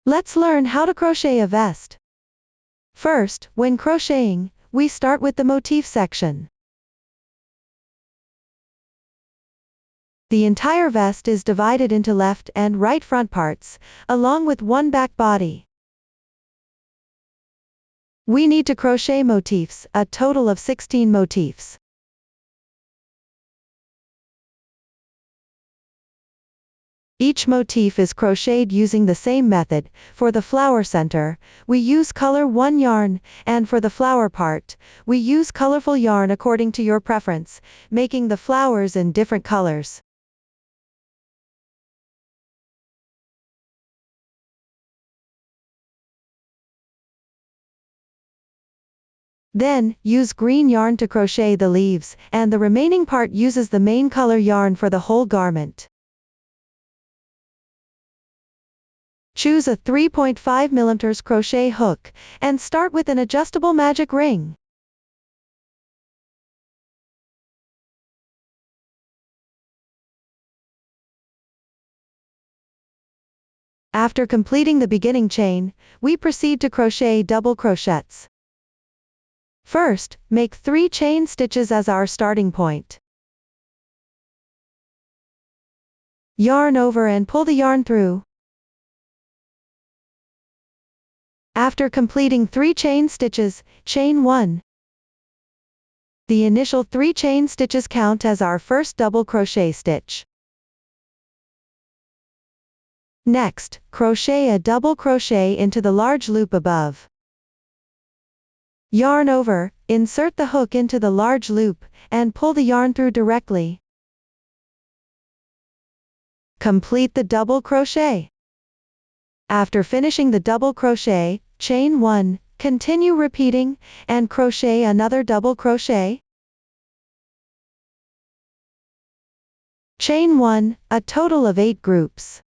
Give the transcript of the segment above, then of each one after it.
Let's learn how to crochet a vest. First, when crocheting, we start with the motif section. The entire vest is divided into left and right front parts, along with one back body. We need to crochet motifs, a total of 16 motifs. Each motif is crocheted using the same method. For the flower center, we use color 1 yarn, and for the flower part, we use colorful yarn according to your preference, making the flowers in different colors. Then, use green yarn to crochet the leaves, and the remaining part uses the main color yarn for the whole garment. Choose a 3.5 mm crochet hook, and start with an adjustable magic ring. After completing the beginning chain, we proceed to crochet double crochets. First, make 3 chain stitches as our starting point. Yarn over and pull the yarn through. After completing 3 chain stitches, chain 1. The initial 3 chain stitches count as our first double crochet stitch. Next, crochet a double crochet into the large loop above. Yarn over, insert the hook into the large loop, and pull the yarn through directly. Complete the double crochet. After finishing the double crochet, chain 1, continue repeating, and crochet another double crochet. Chain 1, a total of 8 groups.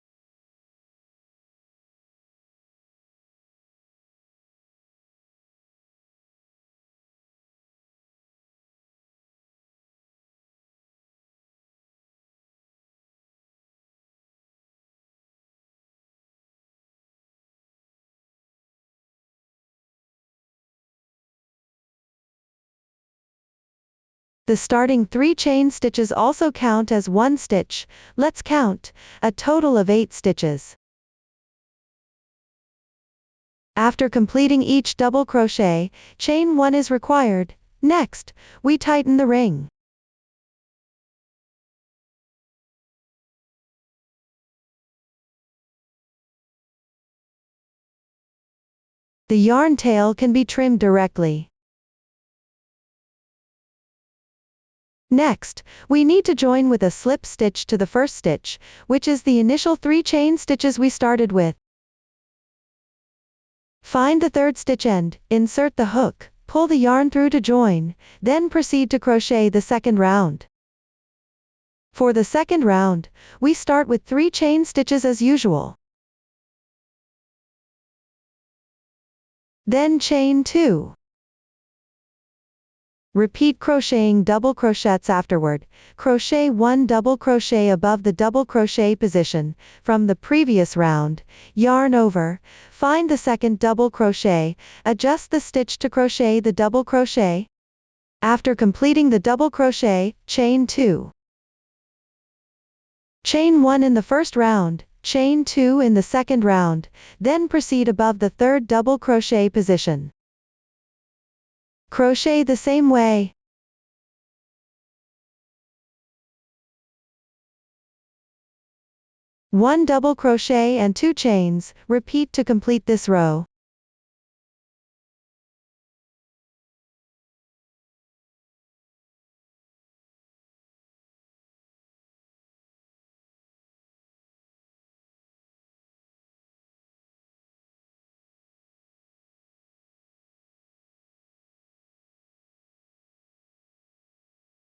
The starting 3 chain stitches also count as 1 stitch. Let's count, a total of 8 stitches. After completing each double crochet, chain 1 is required. Next, we tighten the ring. The yarn tail can be trimmed directly. Next, we need to join with a slip stitch to the first stitch, which is the initial 3 chain stitches we started with. Find the third stitch end, insert the hook, pull the yarn through to join, then proceed to crochet the second round. For the second round, we start with 3 chain stitches as usual. Then chain 2. Repeat crocheting double crochets afterward. Crochet 1 double crochet above the double crochet position from the previous round, yarn over, find the second double crochet, adjust the stitch to crochet the double crochet. After completing the double crochet, chain 2. Chain 1 in the first round, chain 2 in the second round, then proceed above the third double crochet position. Crochet the same way. One double crochet and 2 chains, repeat to complete this row.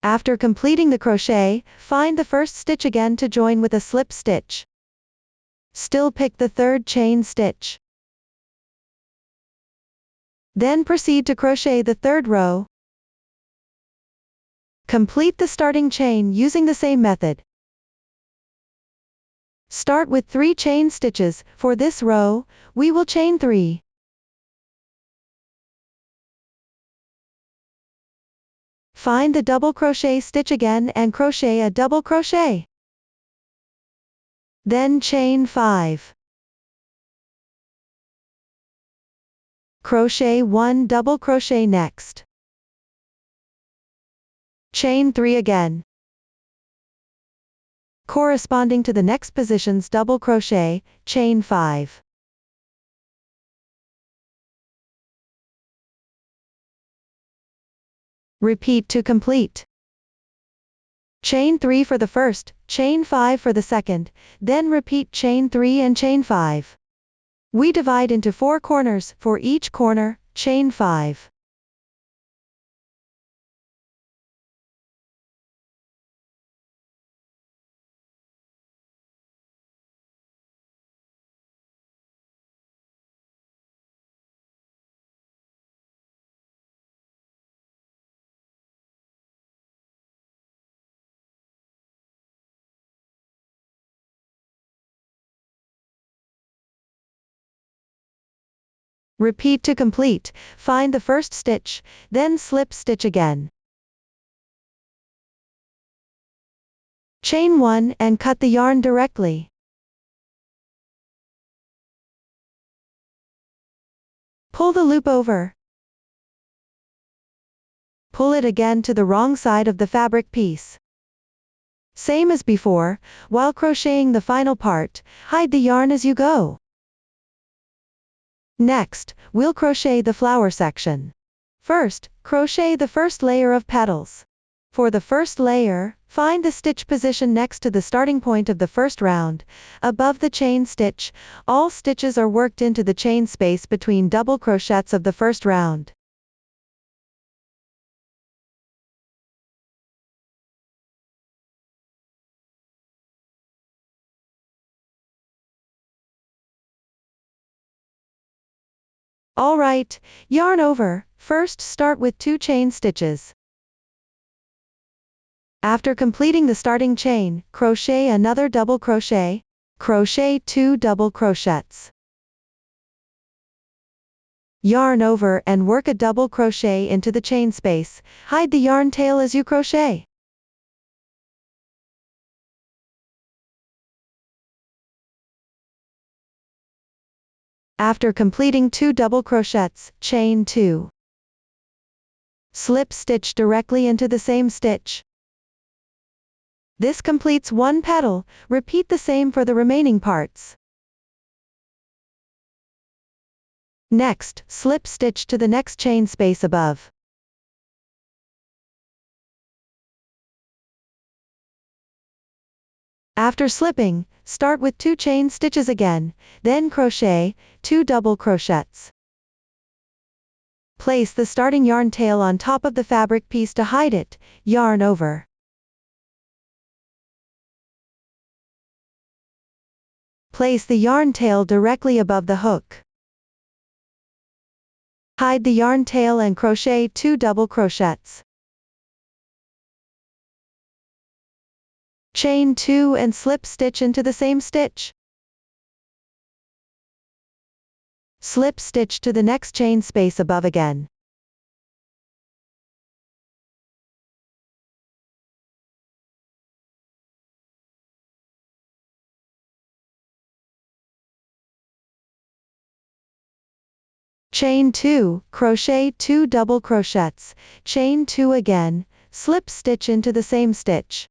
After completing the crochet, find the first stitch again to join with a slip stitch. Still pick the third chain stitch. Then proceed to crochet the third row. Complete the starting chain using the same method. Start with 3 chain stitches. For this row, we will chain 3. Find the double crochet stitch again and crochet a double crochet. Then chain 5. Crochet 1 double crochet next. Chain 3 again. Corresponding to the next positions double crochet, chain 5. Repeat to complete. Chain 3 for the first, chain 5 for the second, then repeat chain 3 and chain 5. We divide into 4 corners, for each corner, chain 5. Repeat to complete. Find the first stitch, then slip stitch again. Chain 1 and cut the yarn directly. Pull the loop over. Pull it again to the wrong side of the fabric piece. Same as before, while crocheting the final part, hide the yarn as you go. Next, we'll crochet the flower section. First, crochet the first layer of petals. For the first layer, find the stitch position next to the starting point of the first round, above the chain stitch. All stitches are worked into the chain space between double crochets of the first round. Alright, yarn over. First start with 2 chain stitches. After completing the starting chain, crochet another double crochet. Crochet 2 double crochets. Yarn over and work a double crochet into the chain space. Hide the yarn tail as you crochet. After completing 2 double crochets, chain 2. Slip stitch directly into the same stitch. This completes 1 petal. Repeat the same for the remaining parts. Next, slip stitch to the next chain space above. After slipping, start with 2 chain stitches again, then crochet 2 double crochets. Place the starting yarn tail on top of the fabric piece to hide it, yarn over. Place the yarn tail directly above the hook. Hide the yarn tail and crochet 2 double crochets. Chain 2 and slip stitch into the same stitch. Slip stitch to the next chain space above again. Chain 2, crochet 2 double crochets, chain 2 again, slip stitch into the same stitch.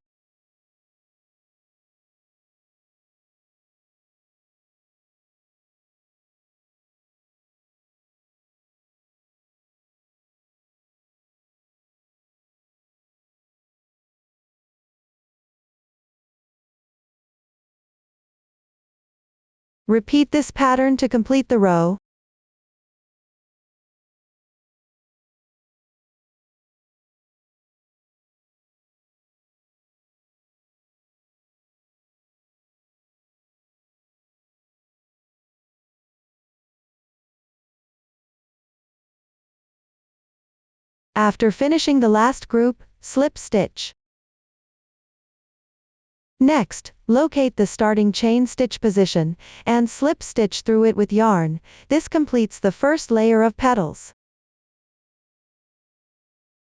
Repeat this pattern to complete the row. After finishing the last group, slip stitch. Next, locate the starting chain stitch position, and slip stitch through it with yarn. This completes the first layer of petals.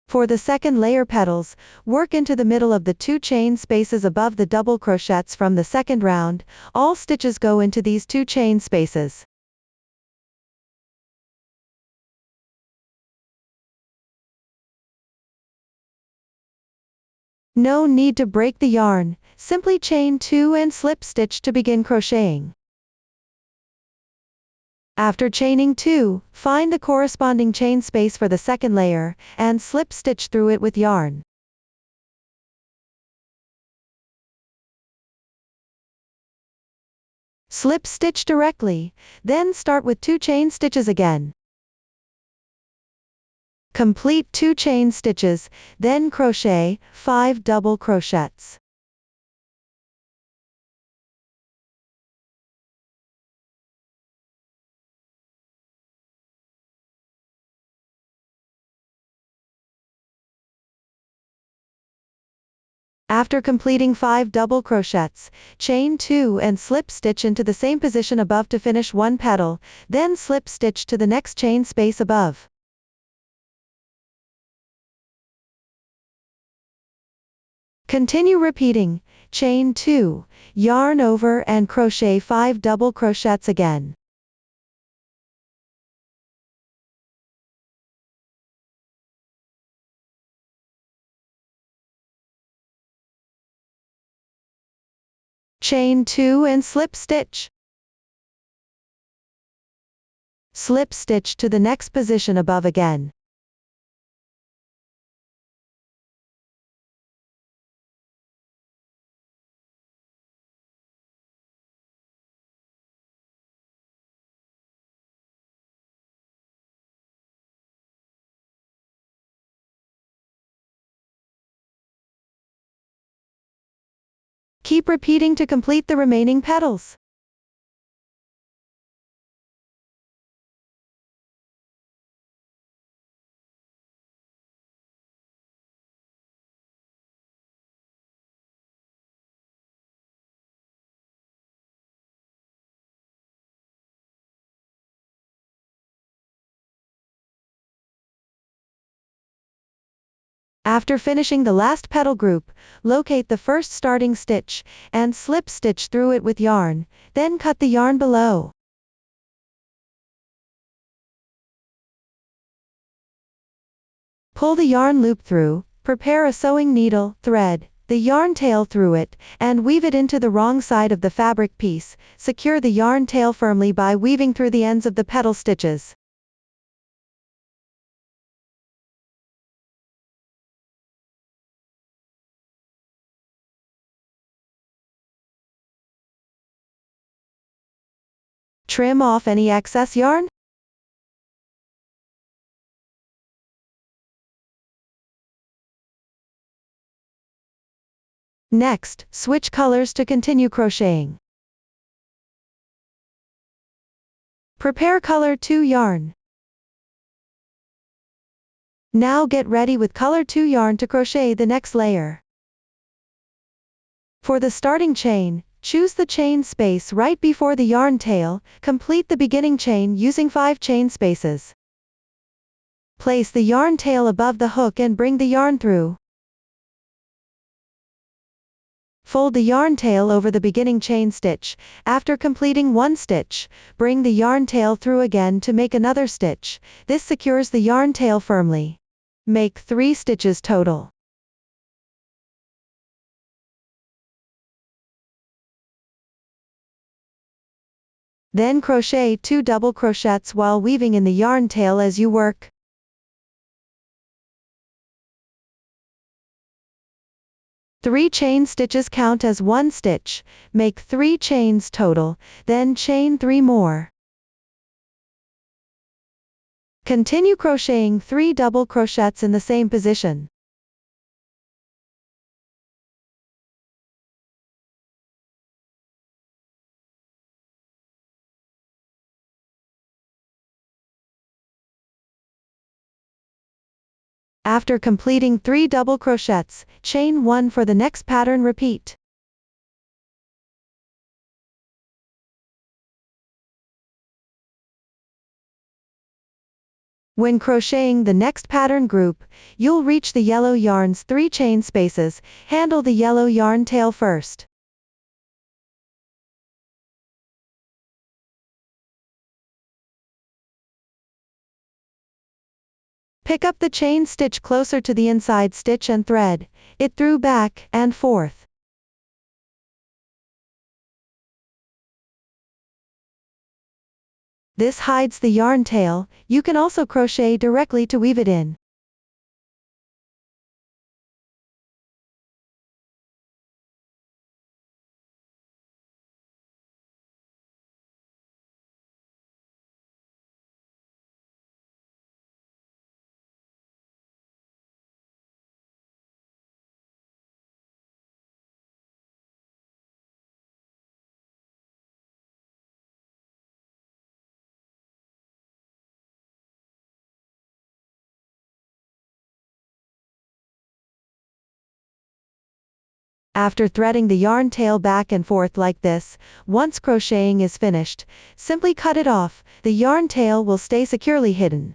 For the second layer petals, work into the middle of the 2 chain spaces above the double crochets from the second round. All stitches go into these 2 chain spaces. No need to break the yarn, simply chain 2 and slip stitch to begin crocheting. After chaining 2, find the corresponding chain space for the second layer, and slip stitch through it with yarn. Slip stitch directly, then start with 2 chain stitches again. Complete 2 chain stitches, then crochet 5 double crochets. After completing 5 double crochets, chain 2 and slip stitch into the same position above to finish 1 petal, then slip stitch to the next chain space above. Continue repeating, chain 2, yarn over and crochet 5 double crochets again. Chain 2 and slip stitch. Slip stitch to the next position above again. Keep repeating to complete the remaining petals. After finishing the last petal group, locate the first starting stitch, and slip stitch through it with yarn, then cut the yarn below. Pull the yarn loop through, prepare a sewing needle, thread the yarn tail through it, and weave it into the wrong side of the fabric piece. Secure the yarn tail firmly by weaving through the ends of the petal stitches. Trim off any excess yarn. Next, switch colors to continue crocheting. Prepare color 2 yarn. Now get ready with color 2 yarn to crochet the next layer. For the starting chain, choose the chain space right before the yarn tail, complete the beginning chain using 5 chain spaces. Place the yarn tail above the hook and bring the yarn through. Fold the yarn tail over the beginning chain stitch. After completing 1 stitch, bring the yarn tail through again to make another stitch. This secures the yarn tail firmly. Make 3 stitches total. Then crochet 2 double crochets while weaving in the yarn tail as you work. Three chain stitches count as 1 stitch, make 3 chains total, then chain 3 more. Continue crocheting 3 double crochets in the same position. After completing 3 double crochets, chain 1 for the next pattern. Repeat. When crocheting the next pattern group, you'll reach the yellow yarn's 3 chain spaces. Handle the yellow yarn tail first. Pick up the chain stitch closer to the inside stitch and thread it through back and forth. This hides the yarn tail. You can also crochet directly to weave it in. After threading the yarn tail back and forth like this, once crocheting is finished, simply cut it off. The yarn tail will stay securely hidden.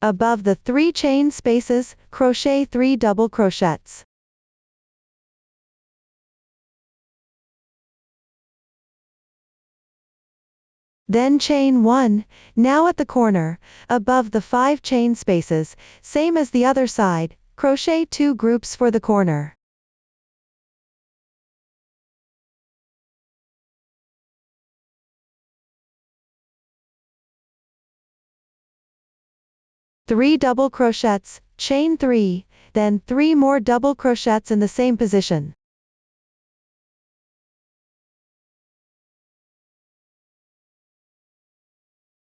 Above the 3 chain spaces, crochet 3 double crochets. Then chain 1, now at the corner, above the 5 chain spaces, same as the other side, crochet 2 groups for the corner. Three double crochets, chain 3, then 3 more double crochets in the same position.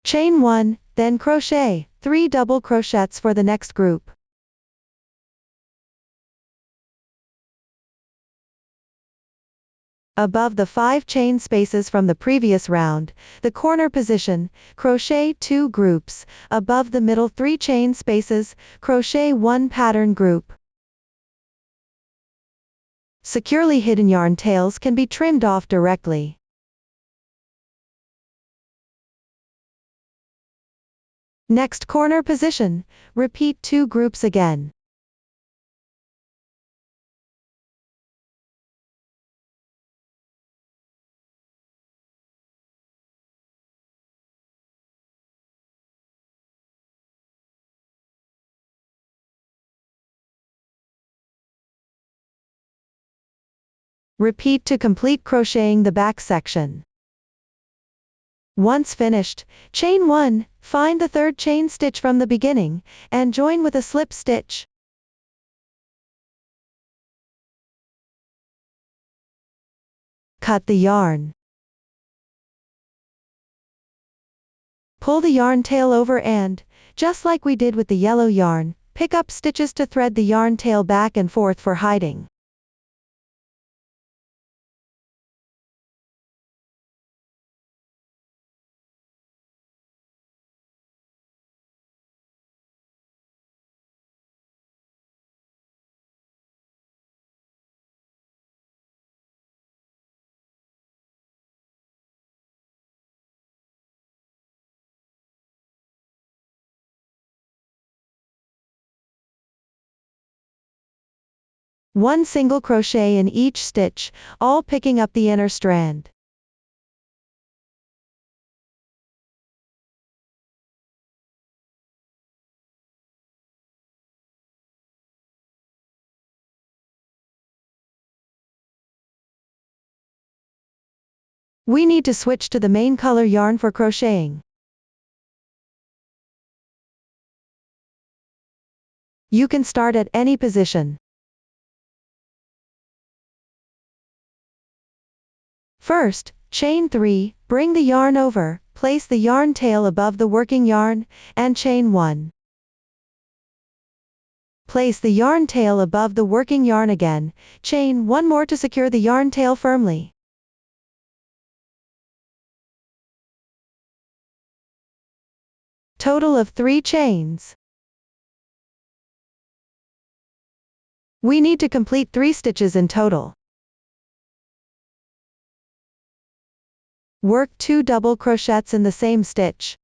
Chain 1, then crochet 3 double crochets for the next group. Above the 5 chain spaces from the previous round, the corner position, crochet 2 groups. Above the middle 3 chain spaces, crochet 1 pattern group. Securely hidden yarn tails can be trimmed off directly. Next corner position, repeat 2 groups again. Repeat to complete crocheting the back section. Once finished, chain 1, find the 3rd chain stitch from the beginning, and join with a slip stitch. Cut the yarn. Pull the yarn tail over and, just like we did with the yellow yarn, pick up stitches to thread the yarn tail back and forth for hiding. One single crochet in each stitch, all picking up the inner strand. We need to switch to the main color yarn for crocheting. You can start at any position. First, chain 3, bring the yarn over, place the yarn tail above the working yarn, and chain 1. Place the yarn tail above the working yarn again, chain 1 more to secure the yarn tail firmly. Total of 3 chains. We need to complete 3 stitches in total. Work 2 double crochets in the same stitch.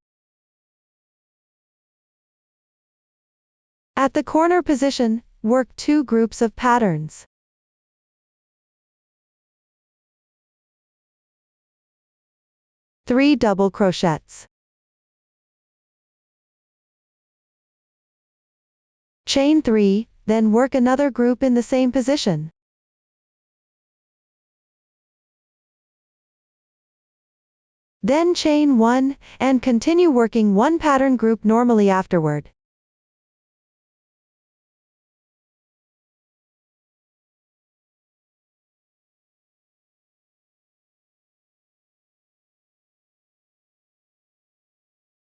At the corner position, work 2 groups of patterns. Three double crochets. Chain 3, then work another group in the same position. Then chain 1, and continue working one pattern group normally afterward.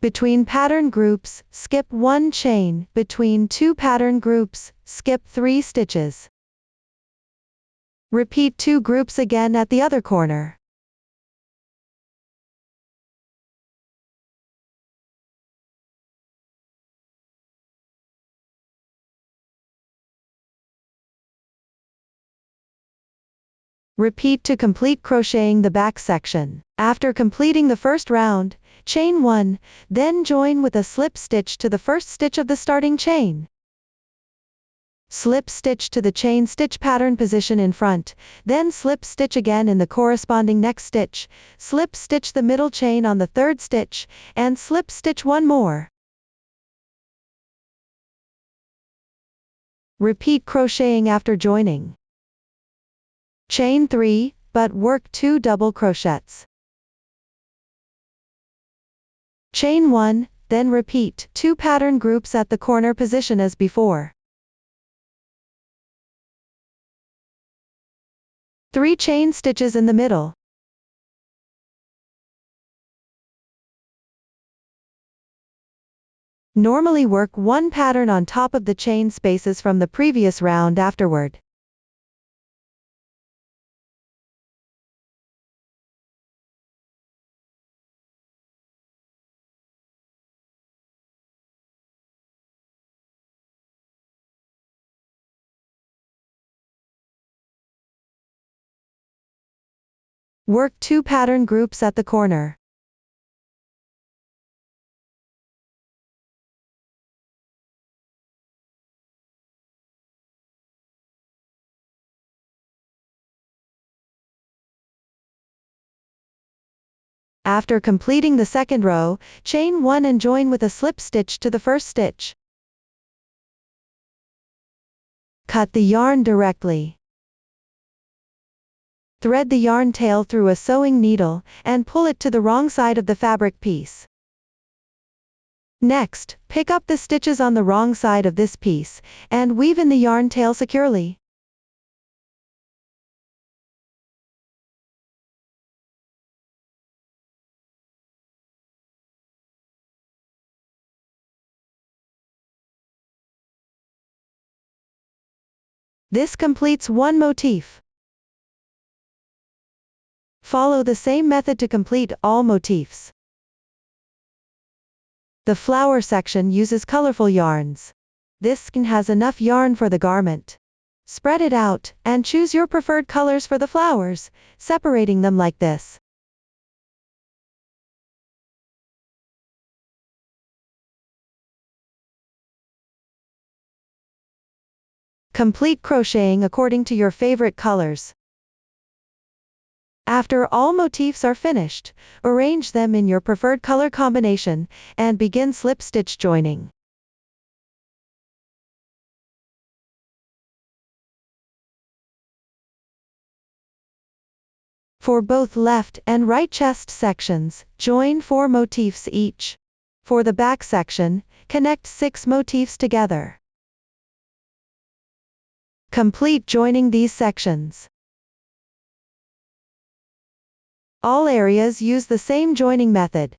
Between pattern groups, skip 1 chain. Between 2 pattern groups, skip 3 stitches. Repeat 2 groups again at the other corner. Repeat to complete crocheting the back section. After completing the first round, chain 1, then join with a slip stitch to the first stitch of the starting chain. Slip stitch to the chain stitch pattern position in front, then slip stitch again in the corresponding next stitch, slip stitch the middle chain on the third stitch, and slip stitch one more. Repeat crocheting after joining. Chain 3, but work 2 double crochets. Chain 1, then repeat 2 pattern groups at the corner position as before. 3 chain stitches in the middle. Normally work one pattern on top of the chain spaces from the previous round afterward. Work 2 pattern groups at the corner. After completing the second row, chain 1 and join with a slip stitch to the first stitch. Cut the yarn directly. Thread the yarn tail through a sewing needle, and pull it to the wrong side of the fabric piece. Next, pick up the stitches on the wrong side of this piece, and weave in the yarn tail securely. This completes one motif. Follow the same method to complete all motifs. The flower section uses colorful yarns. This skein has enough yarn for the garment. Spread it out, and choose your preferred colors for the flowers, separating them like this. Complete crocheting according to your favorite colors. After all motifs are finished, arrange them in your preferred color combination, and begin slip stitch joining. For both left and right chest sections, join 4 motifs each. For the back section, connect 6 motifs together. Complete joining these sections. All areas use the same joining method.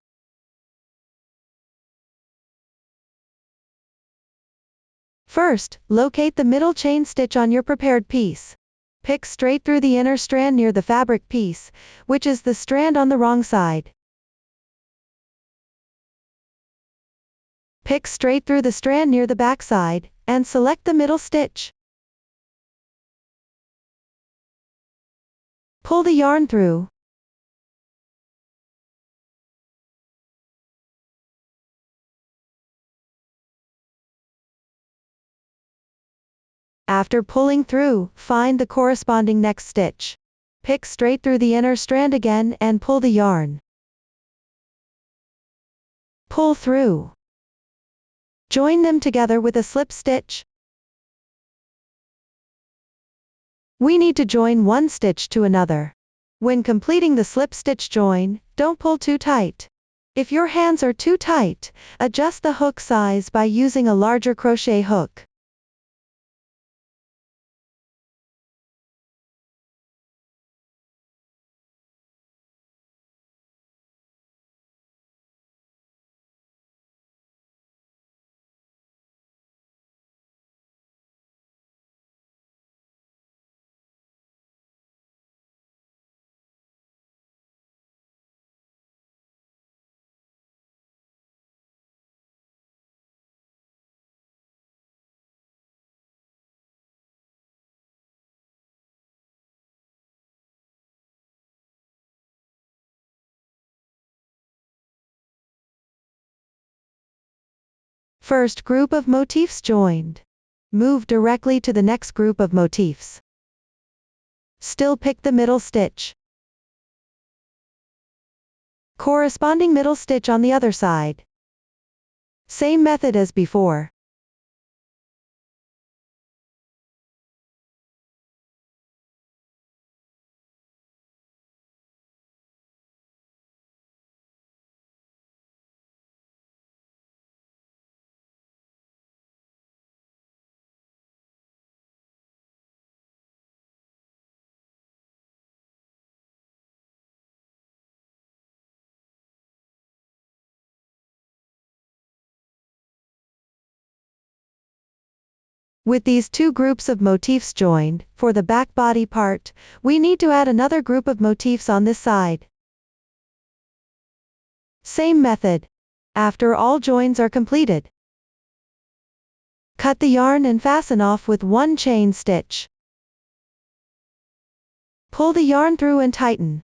First, locate the middle chain stitch on your prepared piece. Pick straight through the inner strand near the fabric piece, which is the strand on the wrong side. Pick straight through the strand near the back side, and select the middle stitch. Pull the yarn through. After pulling through, find the corresponding next stitch. Pick straight through the inner strand again and pull the yarn. Pull through. Join them together with a slip stitch. We need to join one stitch to another. When completing the slip stitch join, don't pull too tight. If your hands are too tight, adjust the hook size by using a larger crochet hook. First group of motifs joined. Move directly to the next group of motifs. Still pick the middle stitch. Corresponding middle stitch on the other side. Same method as before. With these two groups of motifs joined, for the back body part, we need to add another group of motifs on this side. Same method. After all joins are completed, cut the yarn and fasten off with one chain stitch. Pull the yarn through and tighten.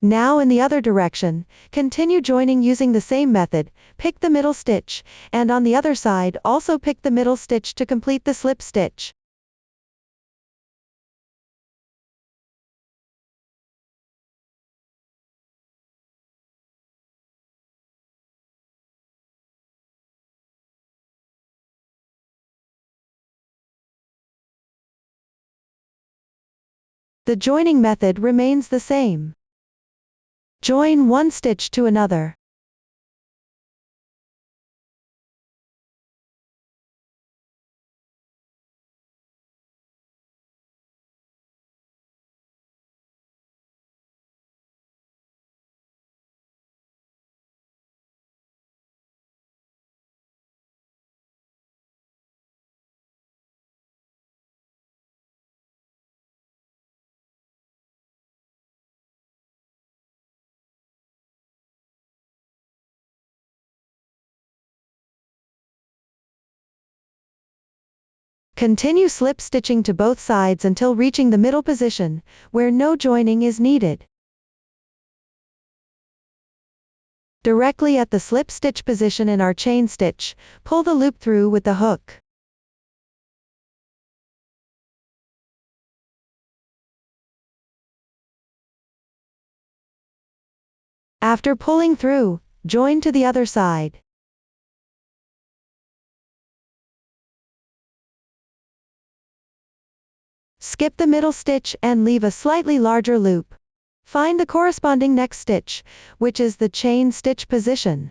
Now in the other direction, continue joining using the same method, pick the middle stitch, and on the other side also pick the middle stitch to complete the slip stitch. The joining method remains the same. Join one stitch to another. Continue slip stitching to both sides until reaching the middle position, where no joining is needed. Directly at the slip stitch position in our chain stitch, pull the loop through with the hook. After pulling through, join to the other side. Skip the middle stitch and leave a slightly larger loop. Find the corresponding next stitch, which is the chain stitch position.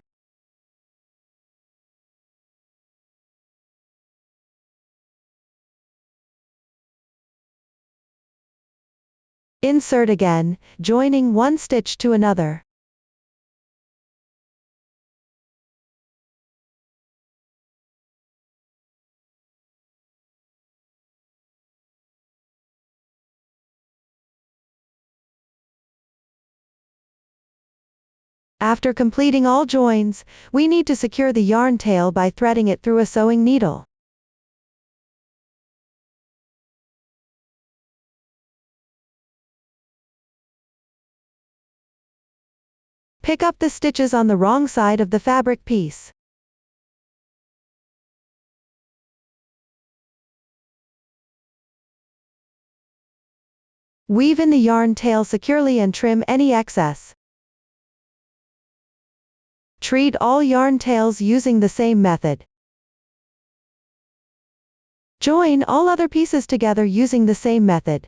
Insert again, joining one stitch to another. After completing all joins, we need to secure the yarn tail by threading it through a sewing needle. Pick up the stitches on the wrong side of the fabric piece. Weave in the yarn tail securely and trim any excess. Treat all yarn tails using the same method. Join all other pieces together using the same method.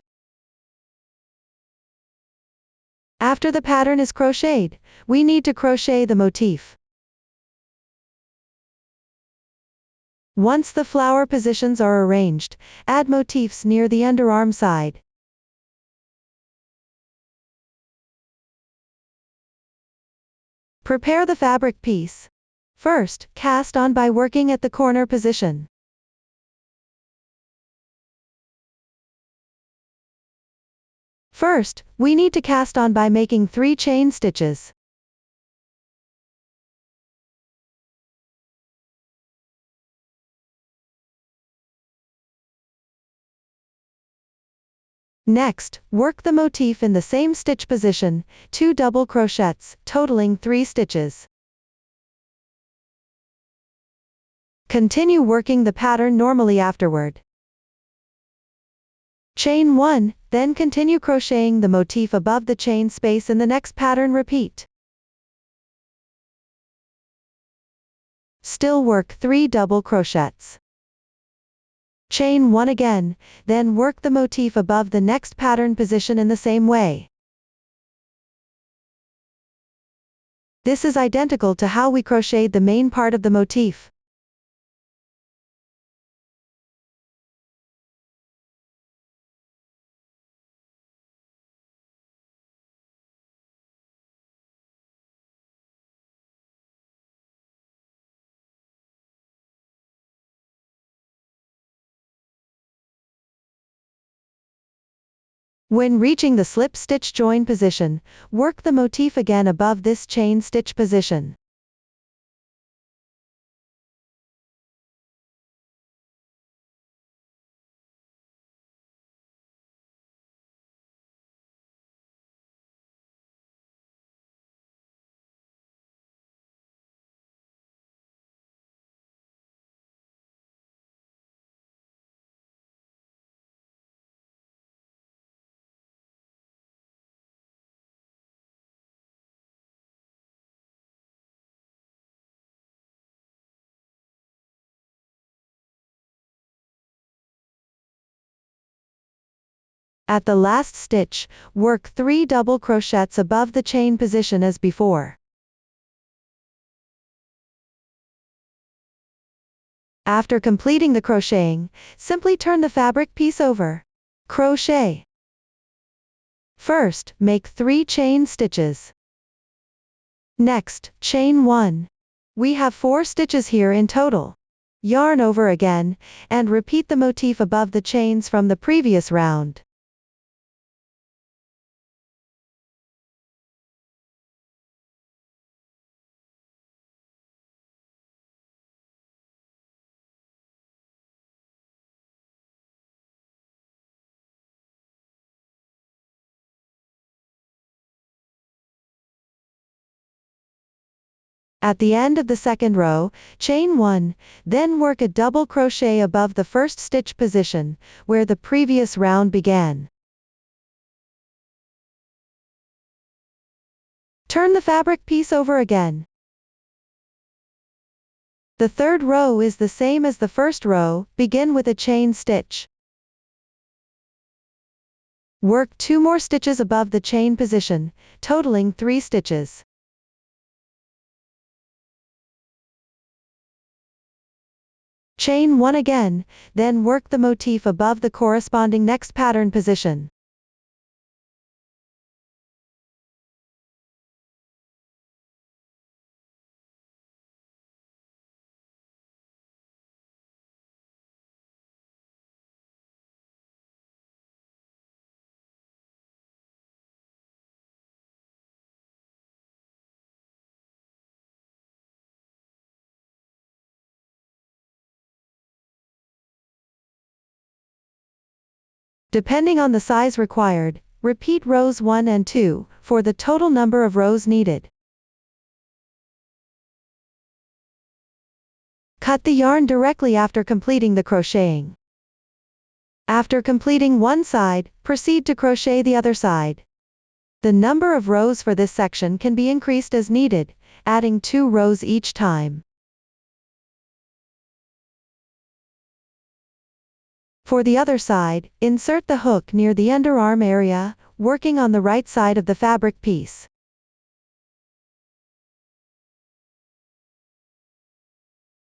After the pattern is crocheted, we need to crochet the motif. Once the flower positions are arranged, add motifs near the underarm side. Prepare the fabric piece. First, cast on by working at the corner position. First, we need to cast on by making 3 chain stitches. Next, work the motif in the same stitch position, 2 double crochets, totaling 3 stitches. Continue working the pattern normally afterward. Chain 1, then continue crocheting the motif above the chain space in the next pattern. Repeat. Still work 3 double crochets. Chain 1 again, then work the motif above the next pattern position in the same way. This is identical to how we crocheted the main part of the motif. When reaching the slip stitch join position, work the motif again above this chain stitch position. At the last stitch, work 3 double crochets above the chain position as before. After completing the crocheting, simply turn the fabric piece over. Crochet. First, make 3 chain stitches. Next, chain 1. We have 4 stitches here in total. Yarn over again, and repeat the motif above the chains from the previous round. At the end of the second row, chain 1, then work a double crochet above the first stitch position, where the previous round began. Turn the fabric piece over again. The third row is the same as the first row, begin with a chain stitch. Work 2 more stitches above the chain position, totaling 3 stitches. Chain 1 again, then work the motif above the corresponding next pattern position. Depending on the size required, repeat rows 1 and 2, for the total number of rows needed. Cut the yarn directly after completing the crocheting. After completing one side, proceed to crochet the other side. The number of rows for this section can be increased as needed, adding 2 rows each time. For the other side, insert the hook near the underarm area, working on the right side of the fabric piece.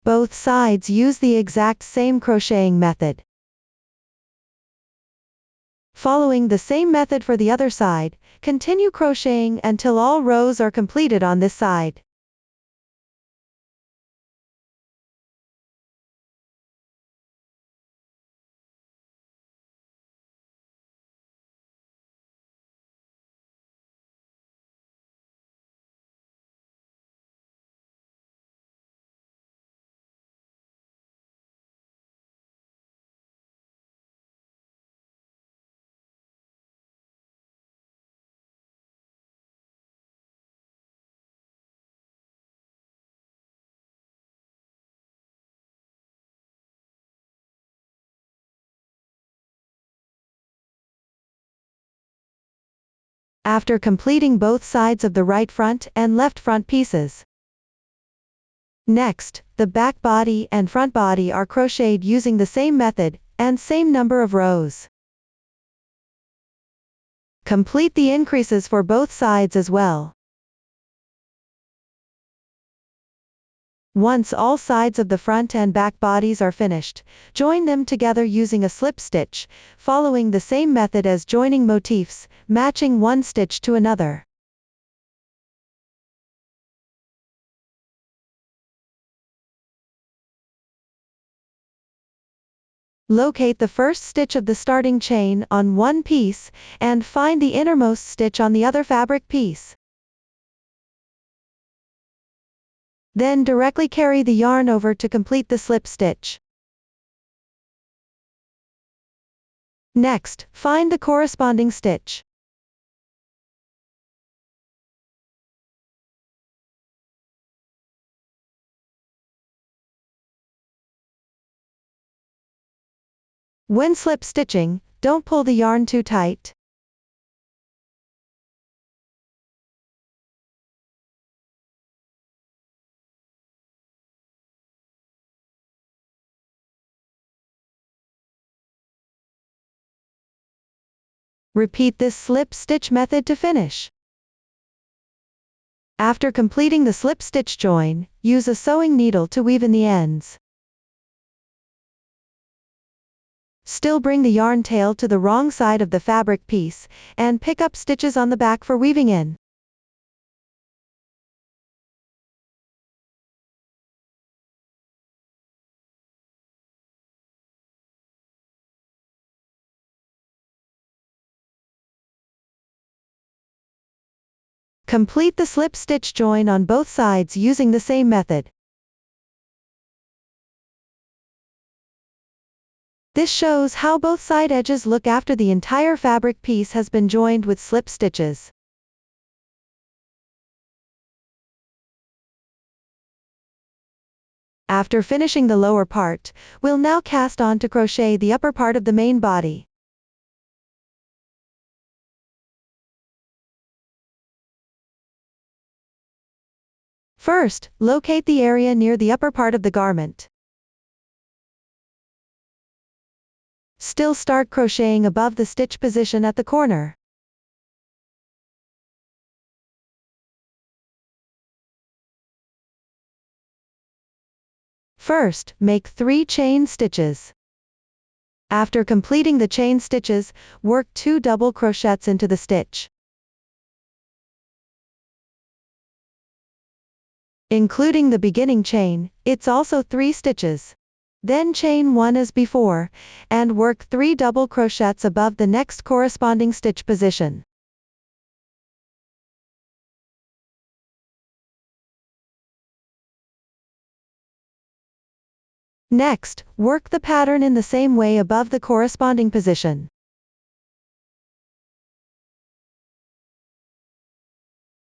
Both sides use the exact same crocheting method. Following the same method for the other side, continue crocheting until all rows are completed on this side. After completing both sides of the right front and left front pieces. Next, the back body and front body are crocheted using the same method, and same number of rows. Complete the increases for both sides as well. Once all sides of the front and back bodies are finished, join them together using a slip stitch, following the same method as joining motifs, matching one stitch to another. Locate the first stitch of the starting chain on one piece, and find the innermost stitch on the other fabric piece. Then directly carry the yarn over to complete the slip stitch. Next, find the corresponding stitch. When slip stitching, don't pull the yarn too tight. Repeat this slip stitch method to finish. After completing the slip stitch join, use a sewing needle to weave in the ends. Still bring the yarn tail to the wrong side of the fabric piece, and pick up stitches on the back for weaving in. Complete the slip stitch join on both sides using the same method. This shows how both side edges look after the entire fabric piece has been joined with slip stitches. After finishing the lower part, we'll now cast on to crochet the upper part of the main body. First, locate the area near the upper part of the garment. Still start crocheting above the stitch position at the corner. First, make 3 chain stitches. After completing the chain stitches, work 2 double crochets into the stitch. Including the beginning chain, it's also 3 stitches. Then chain 1 as before, and work 3 double crochets above the next corresponding stitch position. Next, work the pattern in the same way above the corresponding position.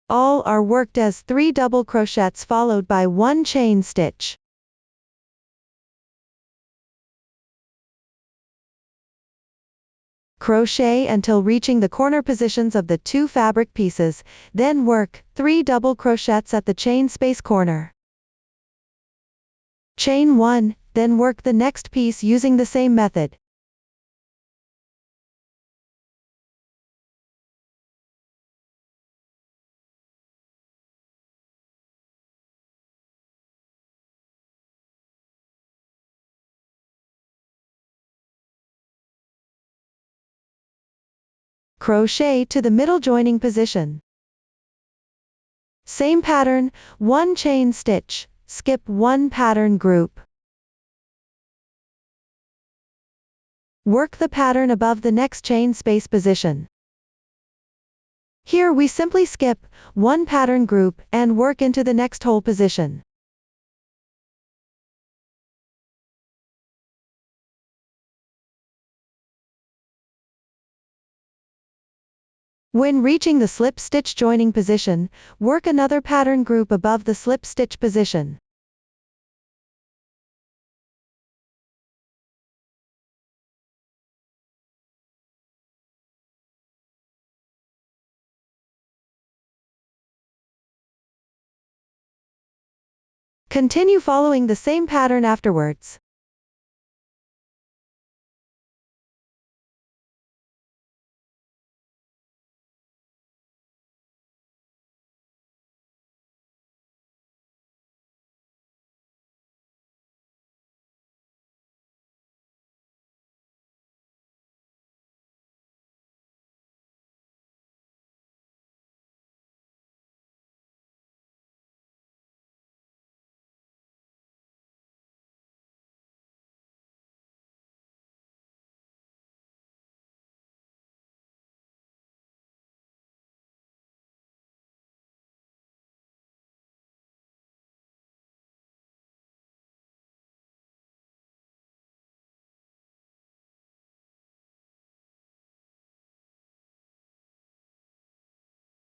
All are worked as 3 double crochets followed by 1 chain stitch. Crochet until reaching the corner positions of the 2 fabric pieces, then work 3 double crochets at the chain space corner. Chain 1, then work the next piece using the same method. Crochet to the middle joining position. Same pattern, 1 chain stitch, skip 1 pattern group. Work the pattern above the next chain space position. Here we simply skip 1 pattern group and work into the next hole position. When reaching the slip stitch joining position, work another pattern group above the slip stitch position. Continue following the same pattern afterwards.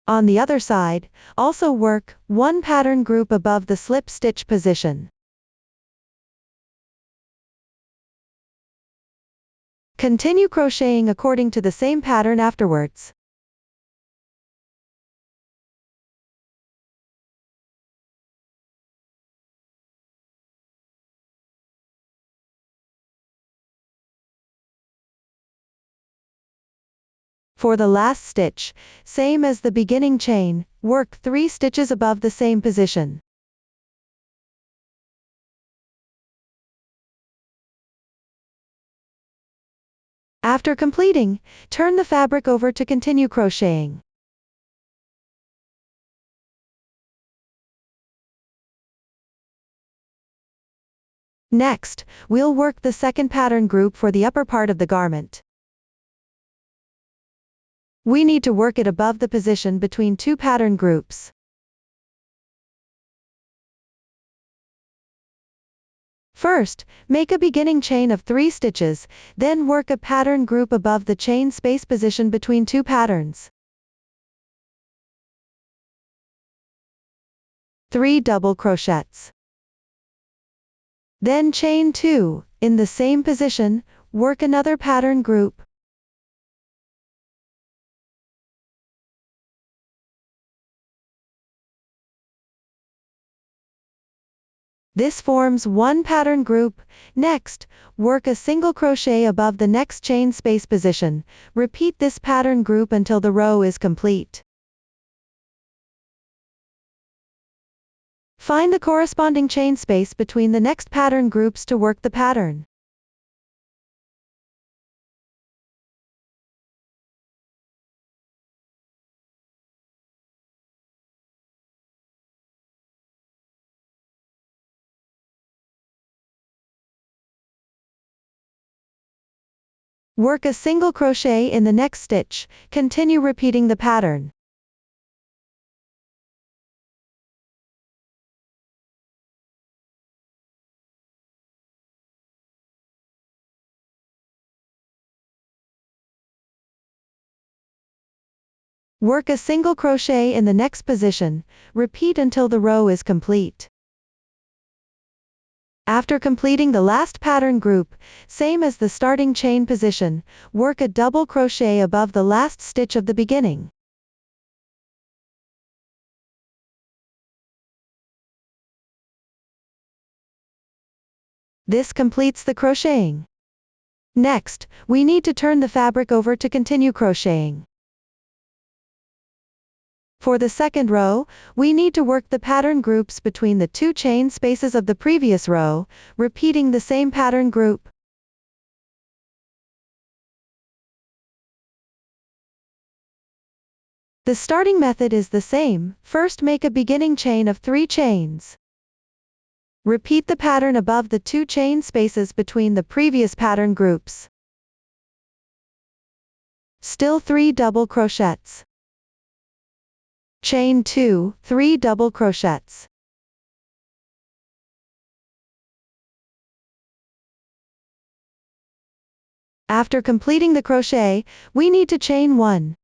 On the other side, also work 1 pattern group above the slip stitch position. Continue crocheting according to the same pattern afterwards. For the last stitch, same as the beginning chain, work 3 stitches above the same position. After completing, turn the fabric over to continue crocheting. Next, we'll work the second pattern group for the upper part of the garment. We need to work it above the position between 2 pattern groups. First, make a beginning chain of 3 stitches, then work a pattern group above the chain space position between 2 patterns. 3 double crochets. Then chain 2, in the same position, work another pattern group. This forms 1 pattern group. Next, work a single crochet above the next chain space position. Repeat this pattern group until the row is complete. Find the corresponding chain space between the next pattern groups to work the pattern. Work a single crochet in the next stitch. Continue repeating the pattern. Work a single crochet in the next position. Repeat until the row is complete. After completing the last pattern group, same as the starting chain position, work a double crochet above the last stitch of the beginning. This completes the crocheting. Next, we need to turn the fabric over to continue crocheting. For the second row, we need to work the pattern groups between the 2 chain spaces of the previous row, repeating the same pattern group. The starting method is the same. First, make a beginning chain of 3 chains. Repeat the pattern above the 2 chain spaces between the previous pattern groups. Still 3 double crochets. Chain 2, 3 double crochets. After completing the crochet, we need to chain 1.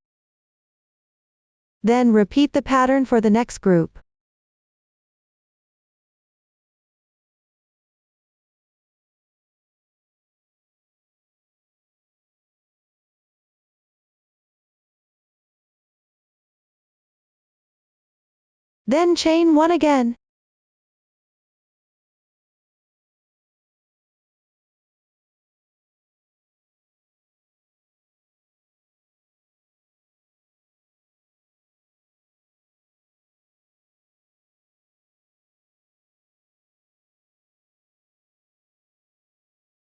Then repeat the pattern for the next group. Then chain 1 again.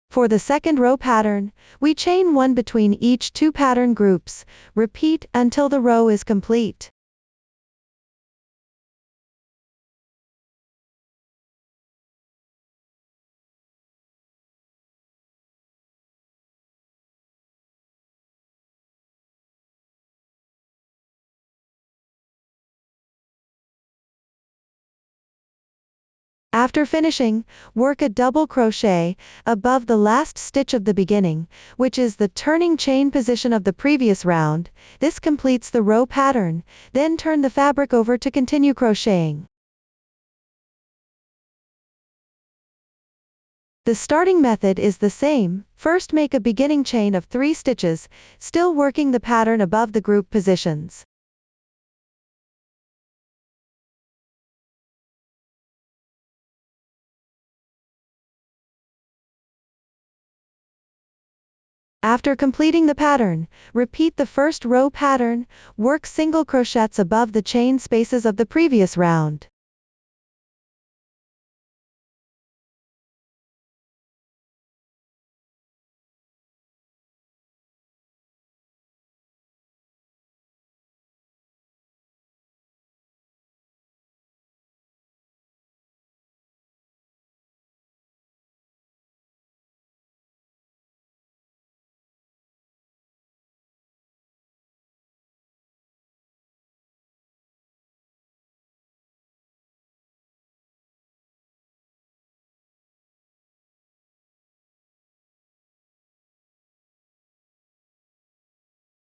For the second row pattern, we chain 1 between each 2 pattern groups. Repeat until the row is complete. After finishing, work a double crochet above the last stitch of the beginning, which is the turning chain position of the previous round. This completes the row pattern. Then turn the fabric over to continue crocheting. The starting method is the same. First, make a beginning chain of 3 stitches, still working the pattern above the group positions. After completing the pattern, repeat the first row pattern, work single crochets above the chain spaces of the previous round.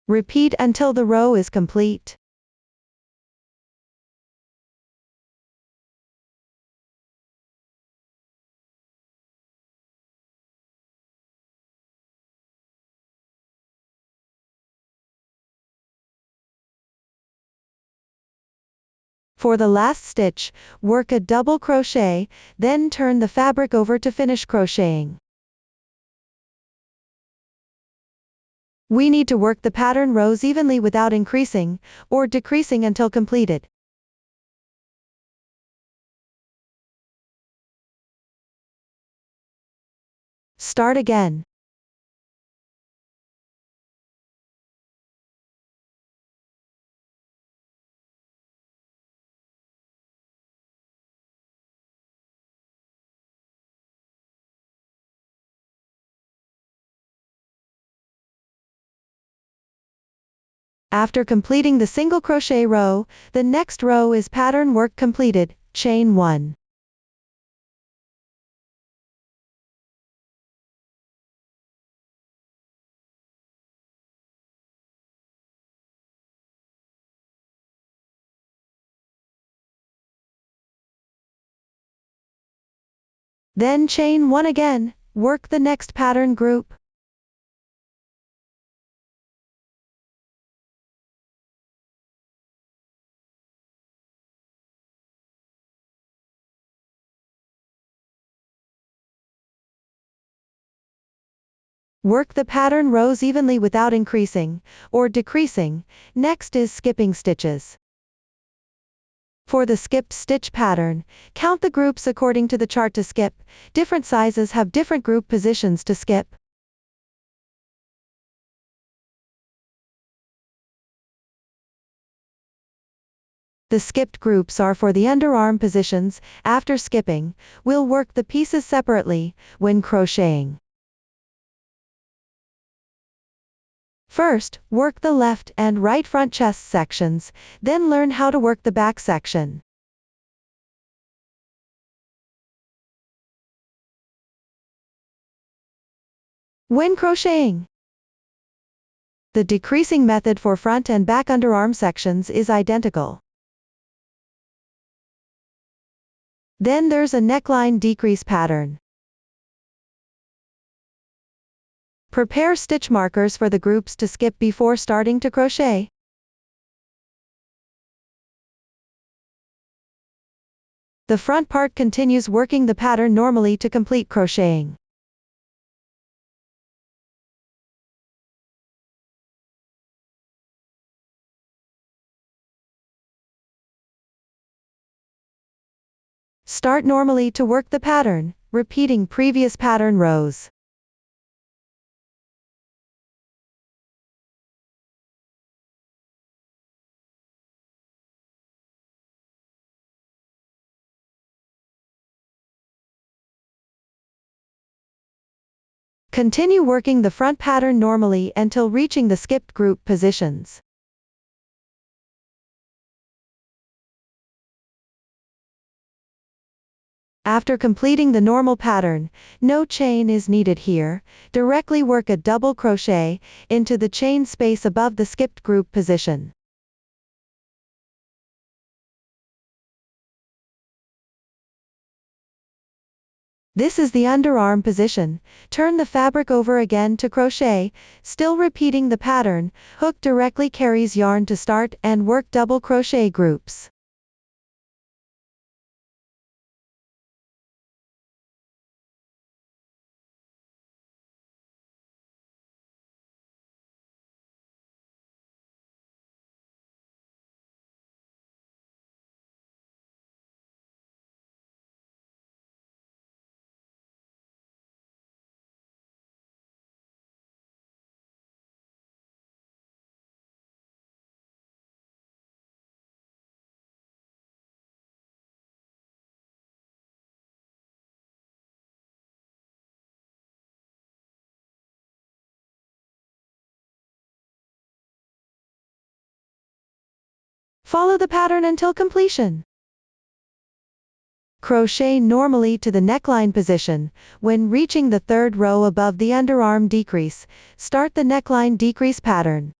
Repeat until the row is complete. For the last stitch, work a double crochet, then turn the fabric over to finish crocheting. We need to work the pattern rows evenly without increasing or decreasing until completed. Start again. After completing the single crochet row, the next row is pattern work completed, chain 1. Then chain 1 again, work the next pattern group. Work the pattern rows evenly without increasing or decreasing. Next is skipping stitches. For the skipped stitch pattern, count the groups according to the chart to skip. Different sizes have different group positions to skip. The skipped groups are for the underarm positions. After skipping, we'll work the pieces separately when crocheting. First, work the left and right front chest sections, then learn how to work the back section. When crocheting, the decreasing method for front and back underarm sections is identical. Then there's a neckline decrease pattern. Prepare stitch markers for the groups to skip before starting to crochet. The front part continues working the pattern normally to complete crocheting. Start normally to work the pattern, repeating previous pattern rows. Continue working the front pattern normally until reaching the skipped group positions. After completing the normal pattern, no chain is needed here. Directly work a double crochet into the chain space above the skipped group position. This is the underarm position. Turn the fabric over again to crochet, still repeating the pattern. Hook directly carries yarn to start and work double crochet groups. Follow the pattern until completion. Crochet normally to the neckline position. When reaching the third row above the underarm decrease, start the neckline decrease pattern.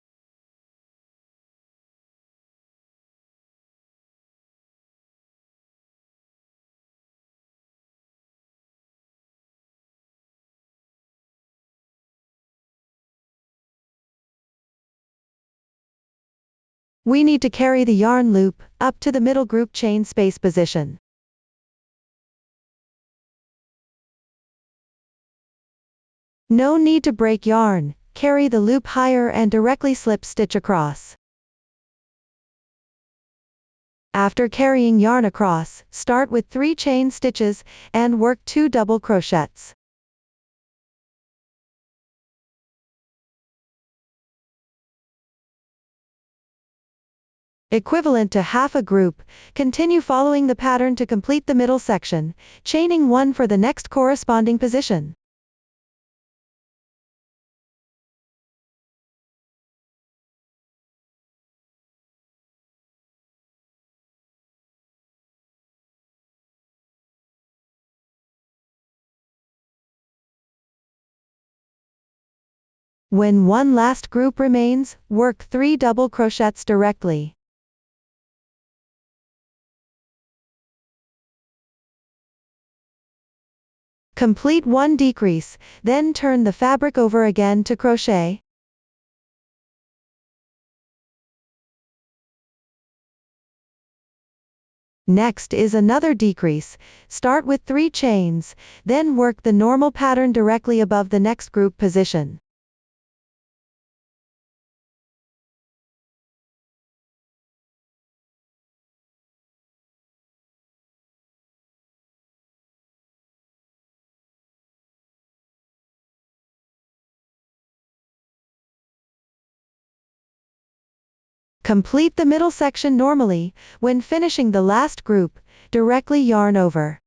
We need to carry the yarn loop up to the middle group chain space position. No need to break yarn, carry the loop higher and directly slip stitch across. After carrying yarn across, start with 3 chain stitches and work 2 double crochets. Equivalent to half a group, continue following the pattern to complete the middle section, chaining 1 for the next corresponding position. When one last group remains, work 3 double crochets directly. Complete one decrease, then turn the fabric over again to crochet. Next is another decrease. Start with 3 chains, then work the normal pattern directly above the next group position. Complete the middle section normally. When finishing the last group, directly yarn over.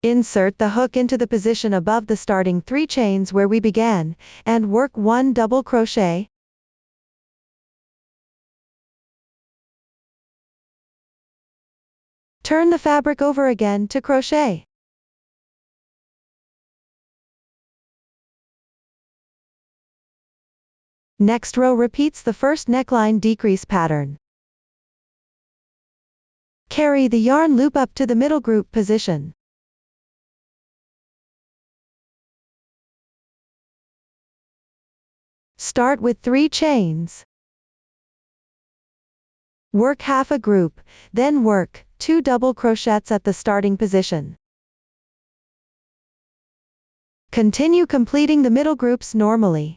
Insert the hook into the position above the starting 3 chains where we began, and work 1 double crochet. Turn the fabric over again to crochet. Next row repeats the first neckline decrease pattern. Carry the yarn loop up to the middle group position. Start with 3 chains. Work half a group, then work 2 double crochets at the starting position. Continue completing the middle groups normally.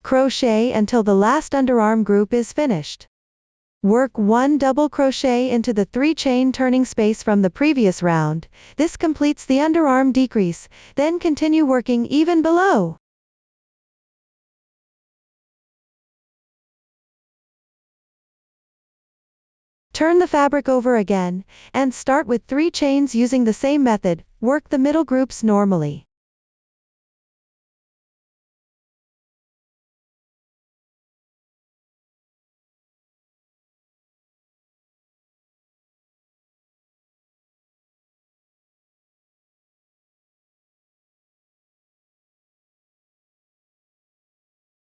Crochet until the last underarm group is finished. Work 1 double crochet into the 3 chain turning space from the previous round. This completes the underarm decrease, then continue working even below. Turn the fabric over again, and start with 3 chains using the same method. Work the middle groups normally.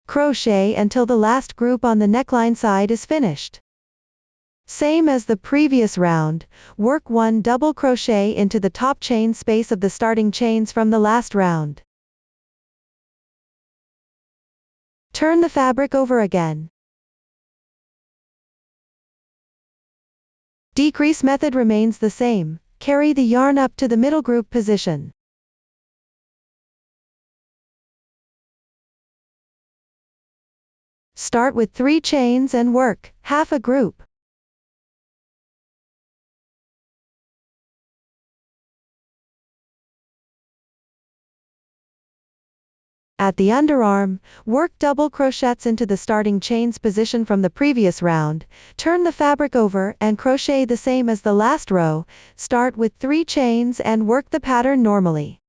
Crochet until the last group on the neckline side is finished. Same as the previous round, work 1 double crochet into the top chain space of the starting chains from the last round. Turn the fabric over again. Decrease method remains the same. Carry the yarn up to the middle group position. Start with 3 chains and work half a group. At the underarm, work double crochets into the starting chains position from the previous round. Turn the fabric over and crochet the same as the last row. Start with 3 chains and work the pattern normally.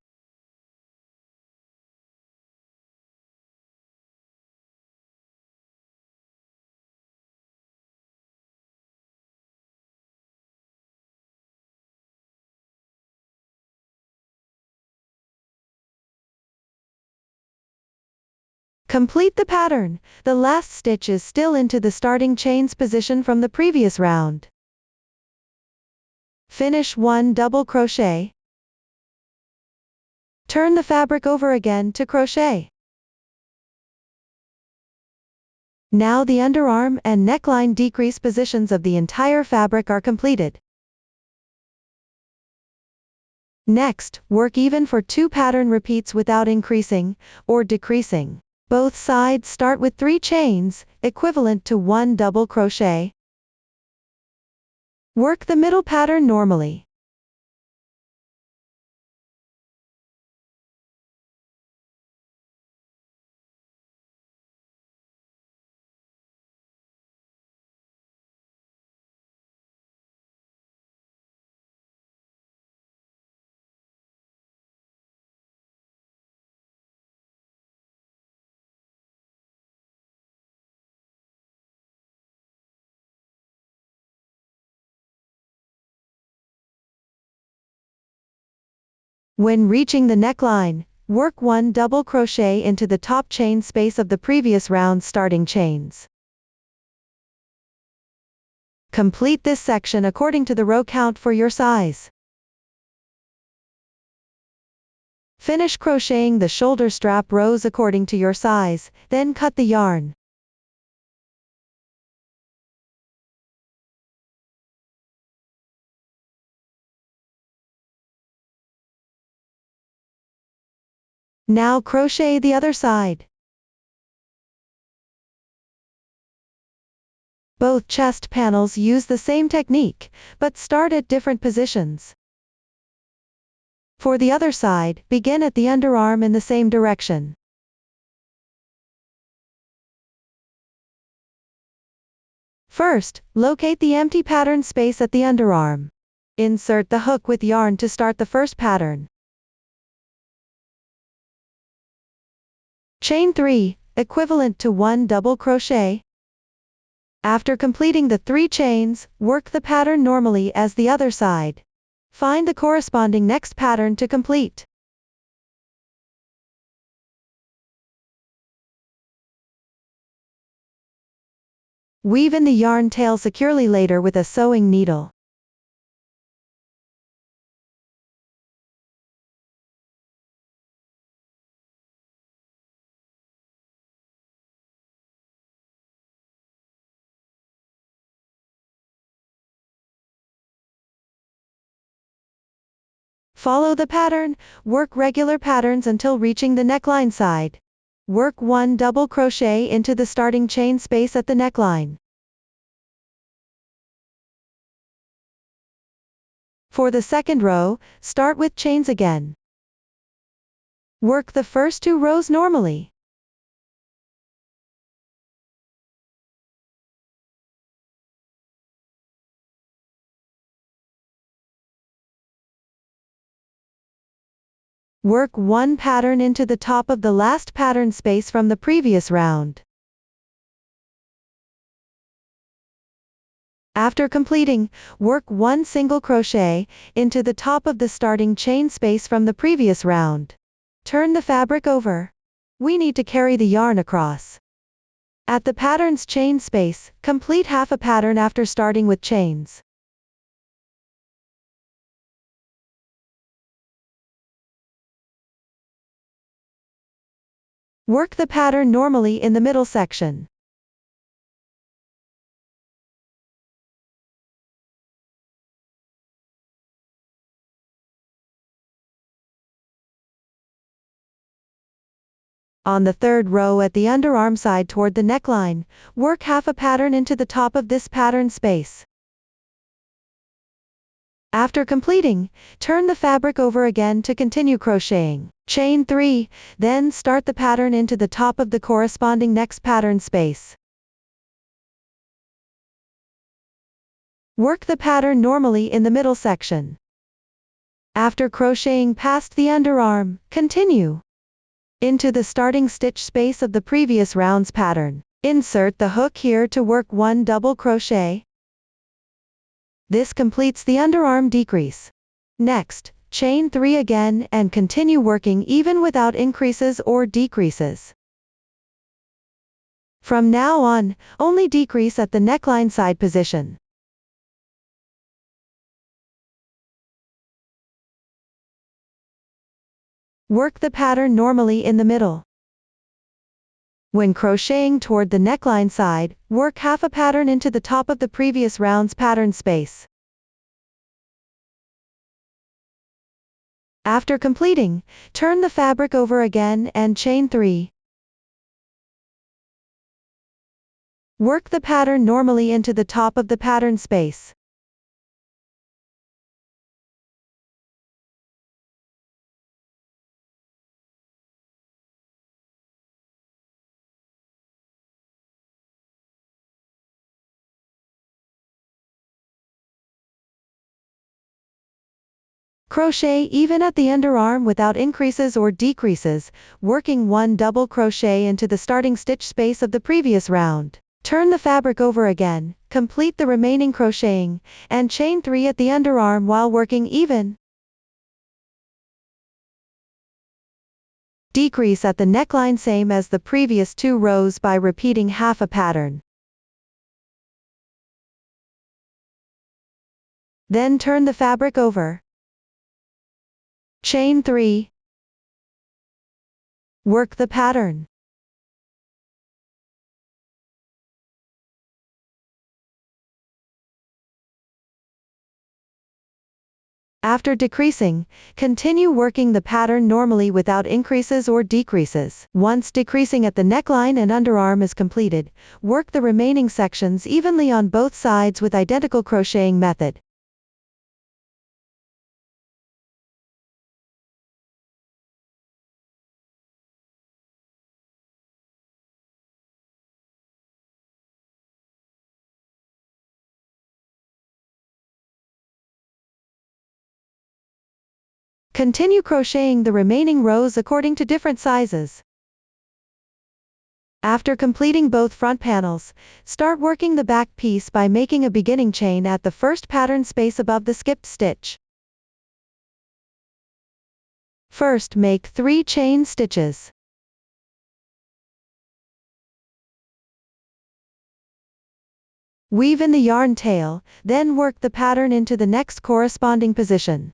Complete the pattern. The last stitch is still into the starting chains position from the previous round. Finish 1 double crochet. Turn the fabric over again to crochet. Now the underarm and neckline decrease positions of the entire fabric are completed. Next, work even for 2 pattern repeats without increasing or decreasing. Both sides start with 3 chains, equivalent to 1 double crochet. Work the middle pattern normally. When reaching the neckline, work 1 double crochet into the top chain space of the previous round's starting chains. Complete this section according to the row count for your size. Finish crocheting the shoulder strap rows according to your size, then cut the yarn. Now crochet the other side. Both chest panels use the same technique, but start at different positions. For the other side, begin at the underarm in the same direction. First, locate the empty pattern space at the underarm. Insert the hook with yarn to start the first pattern. Chain 3, equivalent to 1 double crochet. After completing the 3 chains, work the pattern normally as the other side. Find the corresponding next pattern to complete. Weave in the yarn tail securely later with a sewing needle. Follow the pattern, work regular patterns until reaching the neckline side. Work 1 double crochet into the starting chain space at the neckline. For the second row, start with chains again. Work the first 2 rows normally. Work 1 pattern into the top of the last pattern space from the previous round. After completing, work 1 single crochet into the top of the starting chain space from the previous round. Turn the fabric over. We need to carry the yarn across. At the pattern's chain space, complete half a pattern after starting with chains. Work the pattern normally in the middle section. On the third row at the underarm side toward the neckline, work half a pattern into the top of this pattern space. After completing, turn the fabric over again to continue crocheting. Chain 3, then start the pattern into the top of the corresponding next pattern space. Work the pattern normally in the middle section. After crocheting past the underarm, continue into the starting stitch space of the previous round's pattern. Insert the hook here to work 1 double crochet. This completes the underarm decrease. Next, chain 3 again and continue working even without increases or decreases. From now on, only decrease at the neckline side position. Work the pattern normally in the middle. When crocheting toward the neckline side, work half a pattern into the top of the previous round's pattern space. After completing, turn the fabric over again and chain 3. Work the pattern normally into the top of the pattern space. Crochet even at the underarm without increases or decreases, working 1 double crochet into the starting stitch space of the previous round. Turn the fabric over again, complete the remaining crocheting, and chain 3 at the underarm while working even. decrease at the neckline same as the previous 2 rows by repeating half a pattern. Then turn the fabric over. Chain 3. Work the pattern. After decreasing, continue working the pattern normally without increases or decreases. Once decreasing at the neckline and underarm is completed, work the remaining sections evenly on both sides with identical crocheting method. Continue crocheting the remaining rows according to different sizes. After completing both front panels, start working the back piece by making a beginning chain at the first pattern space above the skipped stitch. First make 3 chain stitches. Weave in the yarn tail, then work the pattern into the next corresponding position.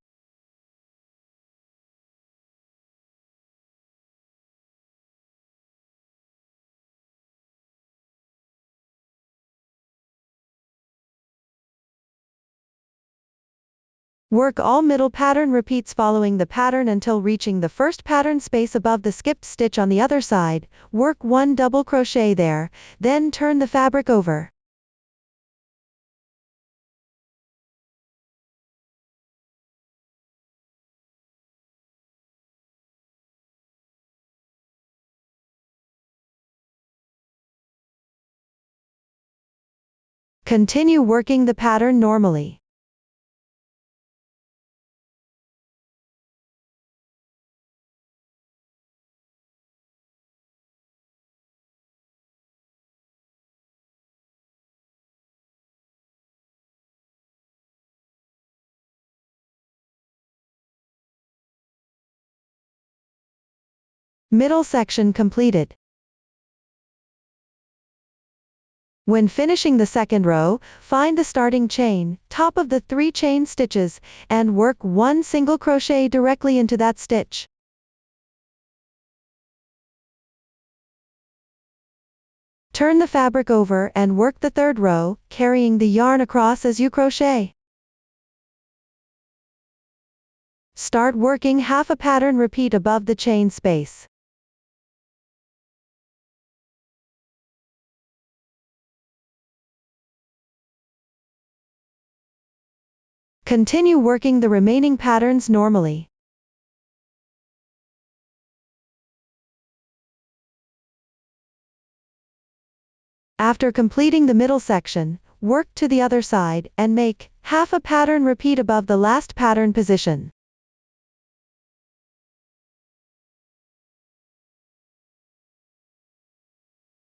Work all middle pattern repeats following the pattern until reaching the first pattern space above the skipped stitch on the other side, work 1 double crochet there, then turn the fabric over. Continue working the pattern normally. Middle section completed. When finishing the second row, find the starting chain, top of the 3 chain stitches, and work 1 single crochet directly into that stitch. Turn the fabric over and work the third row, carrying the yarn across as you crochet. Start working half a pattern repeat above the chain space. Continue working the remaining patterns normally. After completing the middle section, work to the other side and make half a pattern repeat above the last pattern position.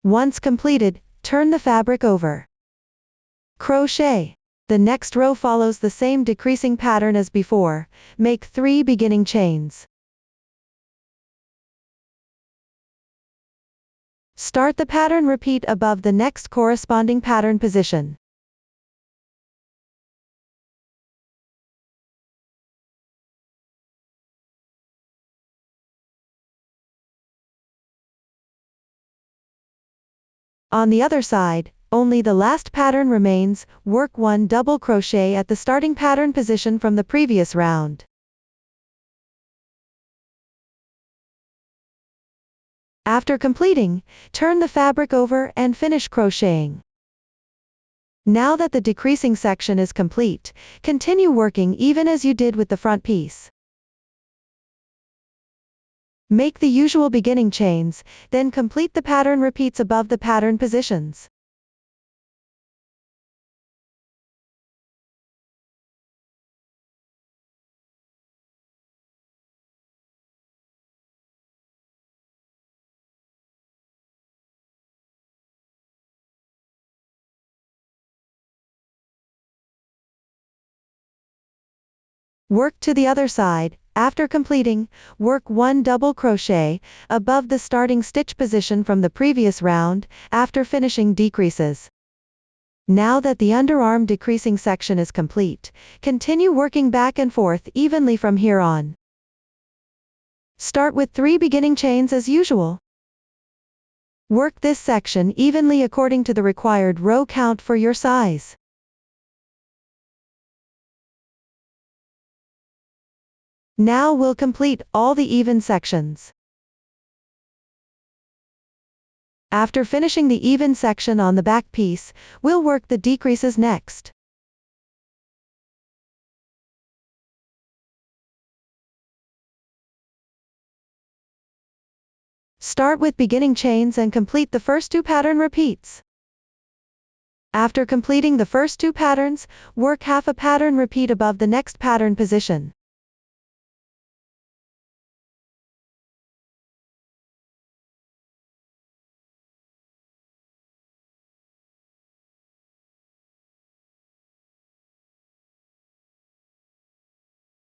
Once completed, turn the fabric over. Crochet. The next row follows the same decreasing pattern as before. Make 3 beginning chains. Start the pattern repeat above the next corresponding pattern position. On the other side, only the last pattern remains, work 1 double crochet at the starting pattern position from the previous round. After completing, turn the fabric over and finish crocheting. Now that the decreasing section is complete, continue working even as you did with the front piece. Make the usual beginning chains, then complete the pattern repeats above the pattern positions. Work to the other side, After completing, work 1 double crochet above the starting stitch position from the previous round, after finishing decreases. Now that the underarm decreasing section is complete, continue working back and forth evenly from here on. Start with 3 beginning chains as usual. Work this section evenly according to the required row count for your size. Now we'll complete all the even sections. After finishing the even section on the back piece, we'll work the decreases next. Start with beginning chains and complete the first 2 pattern repeats. After completing the first 2 patterns, work half a pattern repeat above the next pattern position.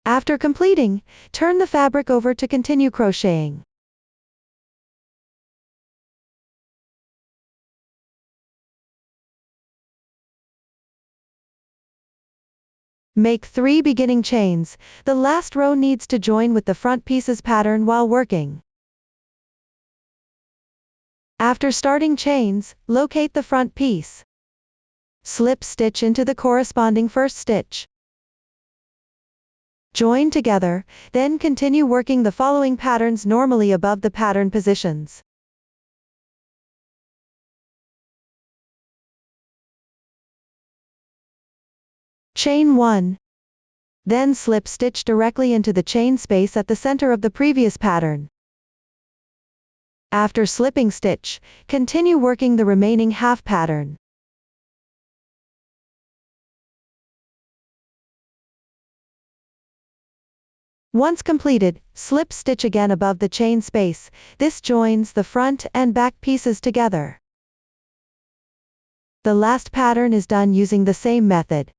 After completing, turn the fabric over to continue crocheting. Make 3 beginning chains, the last row needs to join with the front piece's pattern while working. After starting chains, locate the front piece. Slip stitch into the corresponding first stitch. Join together, then continue working the following patterns normally above the pattern positions. Chain 1. Then slip stitch directly into the chain space at the center of the previous pattern. After slipping stitch, continue working the remaining half pattern. Once completed, slip stitch again above the chain space. This joins the front and back pieces together. The last pattern is done using the same method.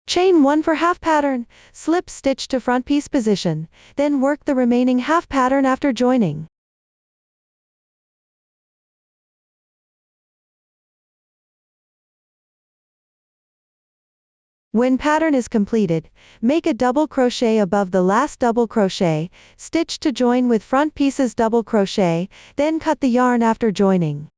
Chain 1 for half pattern, slip stitch to front piece position, then work the remaining half pattern after joining. When pattern is completed, make a double crochet above the last double crochet, stitch to join with front piece's double crochet, then cut the yarn after joining.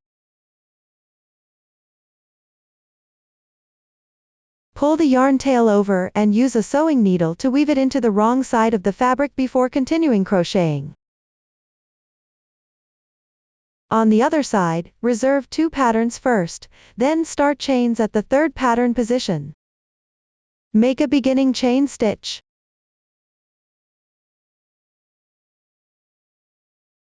Pull the yarn tail over and use a sewing needle to weave it into the wrong side of the fabric before continuing crocheting. On the other side, reserve 2 patterns first, then start chains at the 3rd pattern position. Make a beginning chain stitch.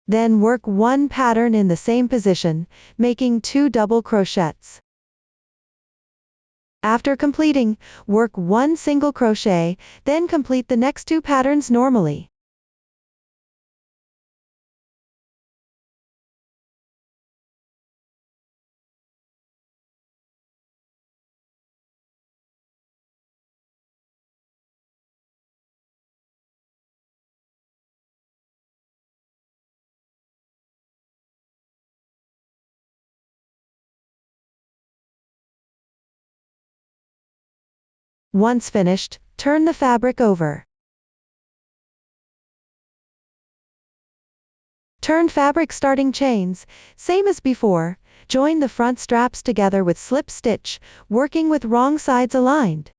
Then work 1 pattern in the same position, making 2 double crochets. After completing, work 1 single crochet, then complete the next 2 patterns normally. Once finished, turn the fabric over. Turn fabric starting chains, same as before, join the front straps together with slip stitch, working with wrong sides aligned.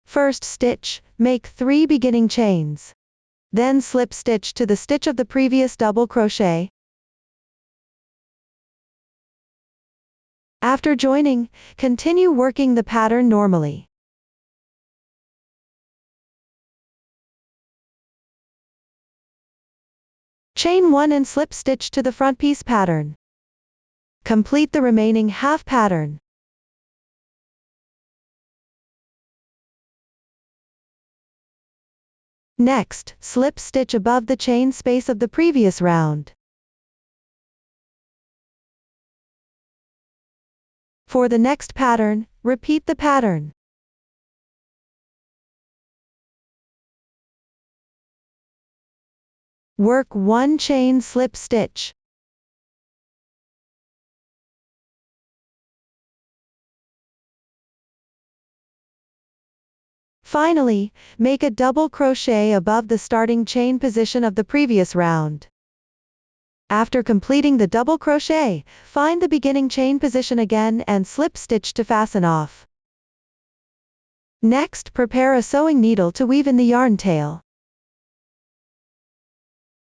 First stitch, make 3 beginning chains. Then slip stitch to the stitch of the previous double crochet. After joining, continue working the pattern normally. Chain 1 and slip stitch to the front piece pattern. Complete the remaining half pattern. Next, slip stitch above the chain space of the previous round. For the next pattern, repeat the pattern. Work 1 chain slip stitch. Finally, make a double crochet above the starting chain position of the previous round. After completing the double crochet, find the beginning chain position again and slip stitch to fasten off. Next, prepare a sewing needle to weave in the yarn tail.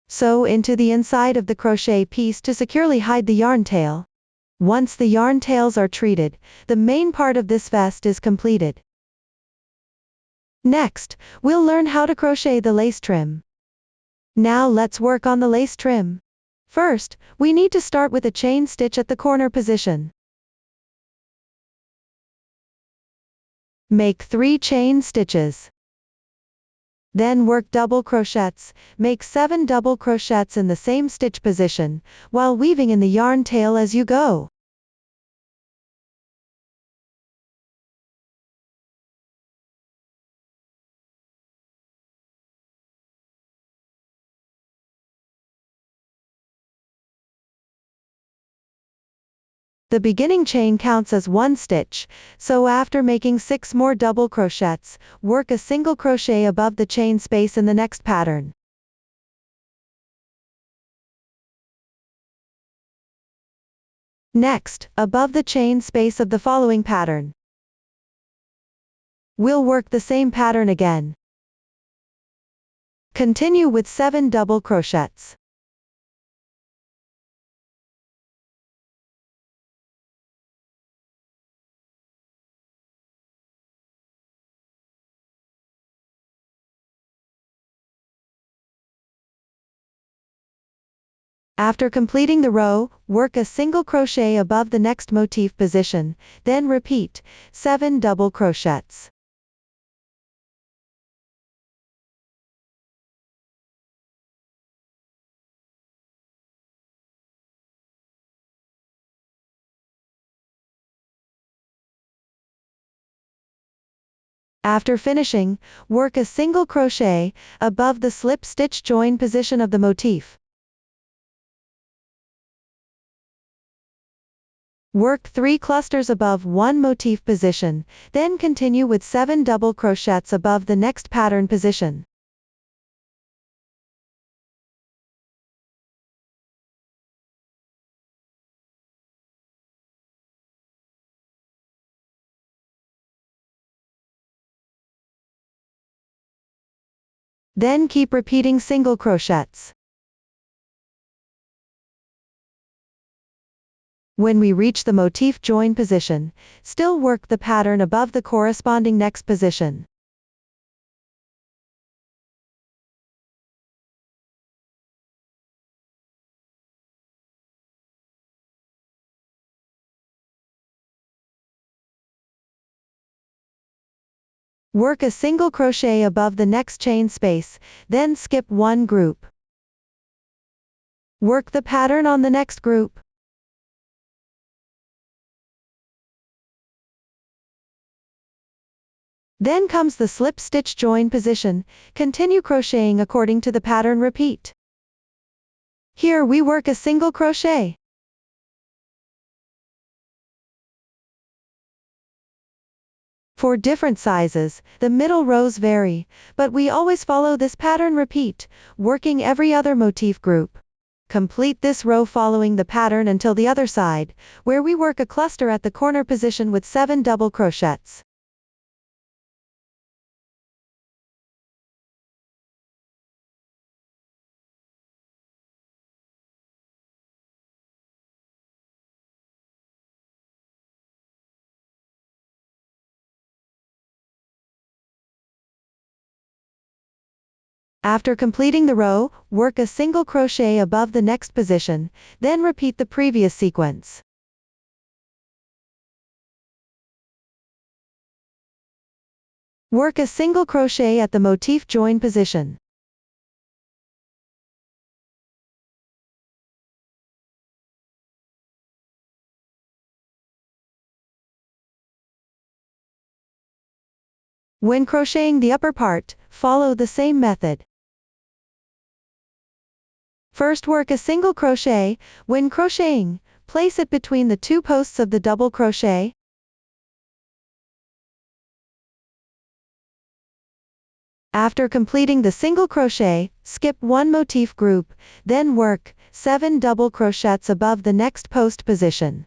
Sew into the inside of the crochet piece to securely hide the yarn tail. Once the yarn tails are treated, the main part of this vest is completed. Next, we'll learn how to crochet the lace trim. Now let's work on the lace trim. First, we need to start with a chain stitch at the corner position. Make 3 chain stitches. Then work double crochets, make 7 double crochets in the same stitch position, while weaving in the yarn tail as you go. The beginning chain counts as 1 stitch, so after making 6 more double crochets, work a single crochet above the chain space in the next pattern. Next, above the chain space of the following pattern, we'll work the same pattern again. Continue with 7 double crochets. After completing the row, work a single crochet above the next motif position, then repeat 7 double crochets. After finishing, work a single crochet above the slip stitch join position of the motif. Work 3 clusters above one motif position, then continue with 7 double crochets above the next pattern position. Then keep repeating single crochets. When we reach the motif join position, still work the pattern above the corresponding next position. Work a single crochet above the next chain space, then skip one group. Work the pattern on the next group. Then comes the slip stitch join position, continue crocheting according to the pattern repeat. Here we work a single crochet. For different sizes, the middle rows vary, but we always follow this pattern repeat, working every other motif group. Complete this row following the pattern until the other side, where we work a cluster at the corner position with 7 double crochets. After completing the row, work a single crochet above the next position, then repeat the previous sequence. Work a single crochet at the motif join position. When crocheting the upper part, follow the same method. First work a single crochet. When crocheting, place it between the two posts of the double crochet. After completing the single crochet, skip one motif group, then work 7 double crochets above the next post position.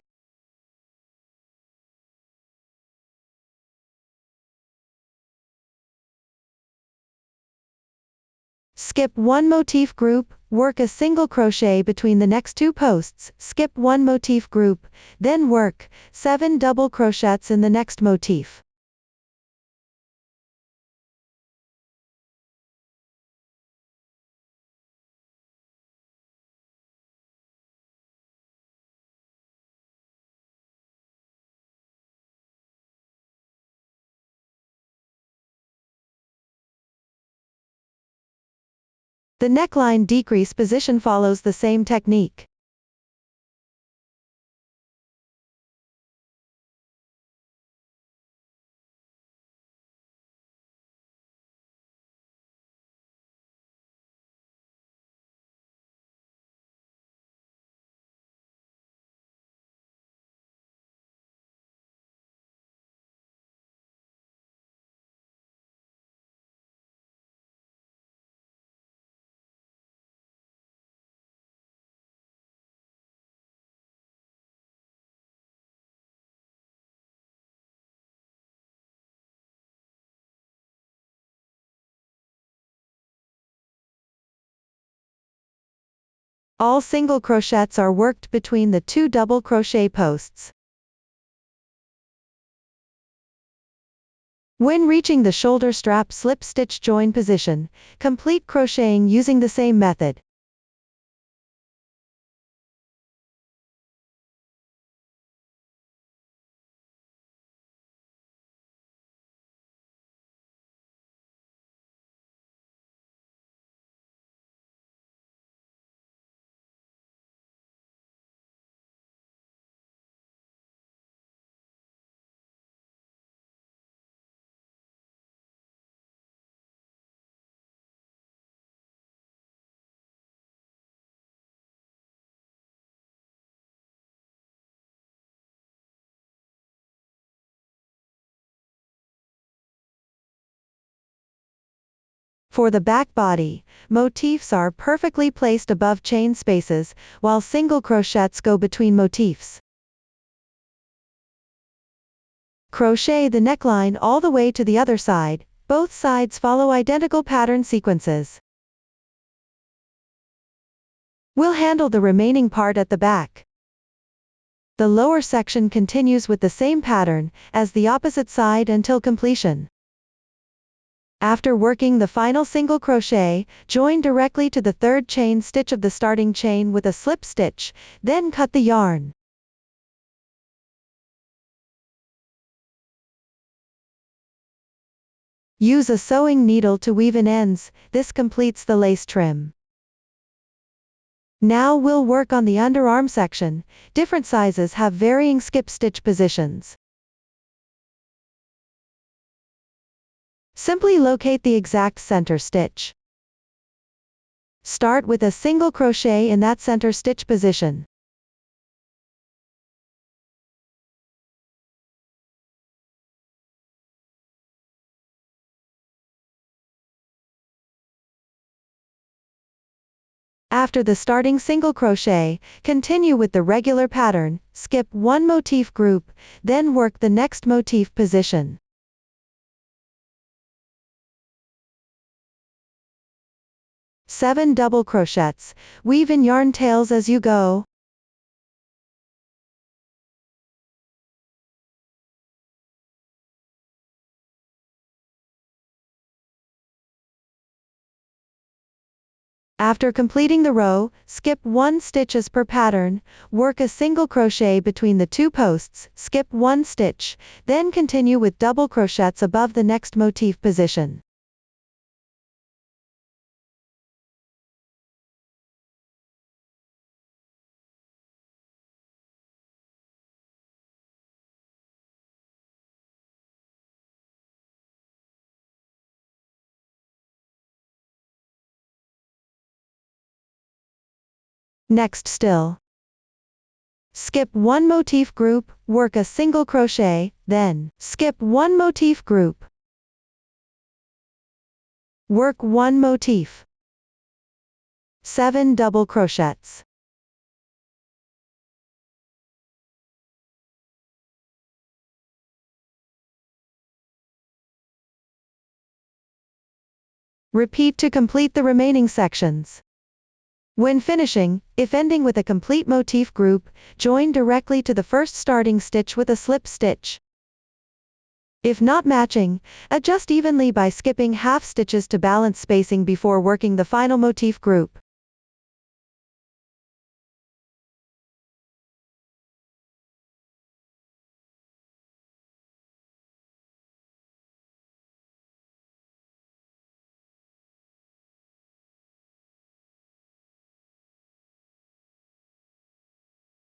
Skip one motif group, work a single crochet between the next two posts, skip one motif group, then work 7 double crochets in the next motif. The neckline decrease position follows the same technique. All single crochets are worked between the two double crochet posts. When reaching the shoulder strap slip stitch join position, complete crocheting using the same method. For the back body, motifs are perfectly placed above chain spaces, while single crochets go between motifs. Crochet the neckline all the way to the other side, both sides follow identical pattern sequences. We'll handle the remaining part at the back. The lower section continues with the same pattern as the opposite side until completion. After working the final single crochet, join directly to the third chain stitch of the starting chain with a slip stitch, then cut the yarn. Use a sewing needle to weave in ends, this completes the lace trim. Now we'll work on the underarm section. Different sizes have varying skip stitch positions. Simply locate the exact center stitch. Start with a single crochet in that center stitch position. After the starting single crochet, continue with the regular pattern, skip one motif group, then work the next motif position. Seven double crochets, weave in yarn tails as you go. After completing the row, skip one stitch as per pattern, work a single crochet between the two posts, skip one stitch, then continue with double crochets above the next motif position. Next still. Skip one motif group, work a single crochet, then skip one motif group. Work one motif. 7 double crochets. Repeat to complete the remaining sections. When finishing, if ending with a complete motif group, join directly to the first starting stitch with a slip stitch. If not matching, adjust evenly by skipping half stitches to balance spacing before working the final motif group.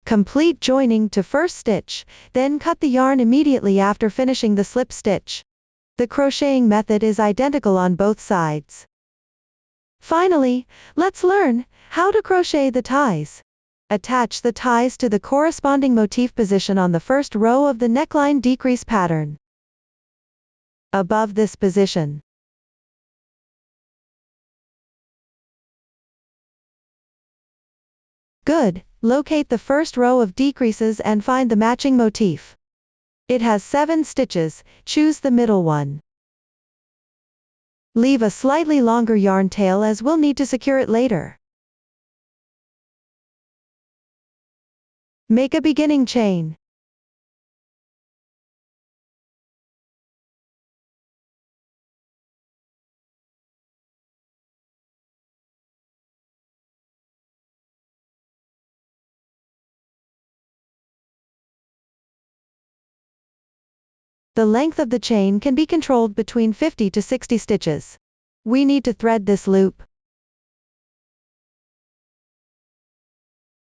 Complete joining to first stitch, then cut the yarn immediately after finishing the slip stitch. The crocheting method is identical on both sides. Finally, let's learn how to crochet the ties. Attach the ties to the corresponding motif position on the first row of the neckline decrease pattern. Above this position. Good. Locate the first row of decreases and find the matching motif. It has 7 stitches, choose the middle one. Leave a slightly longer yarn tail as we'll need to secure it later. Make a beginning chain. The length of the chain can be controlled between 50 to 60 stitches. We need to thread this loop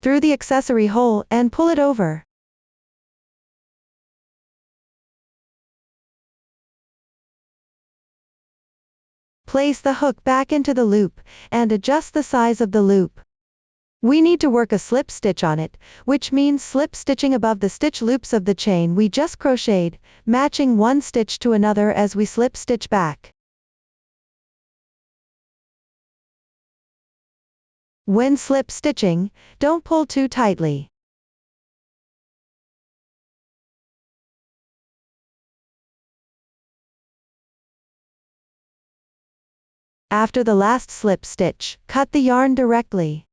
through the accessory hole and pull it over. Place the hook back into the loop, and adjust the size of the loop. We need to work a slip stitch on it, which means slip stitching above the stitch loops of the chain we just crocheted, matching one stitch to another as we slip stitch back. When slip stitching, don't pull too tightly. After the last slip stitch, cut the yarn directly.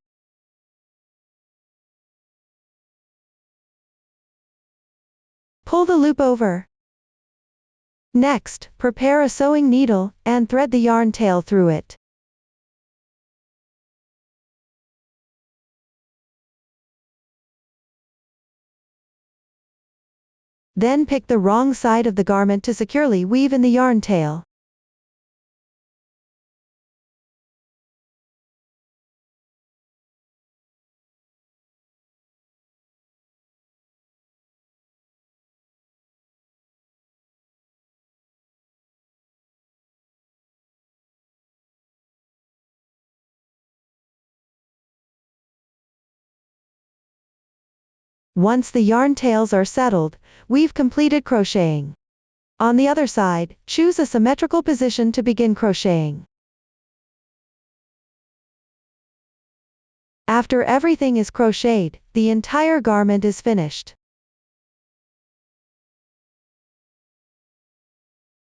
Pull the loop over. Next, prepare a sewing needle, and thread the yarn tail through it. Then pick the wrong side of the garment to securely weave in the yarn tail. Once the yarn tails are settled, we've completed crocheting. On the other side, choose a symmetrical position to begin crocheting. After everything is crocheted, the entire garment is finished.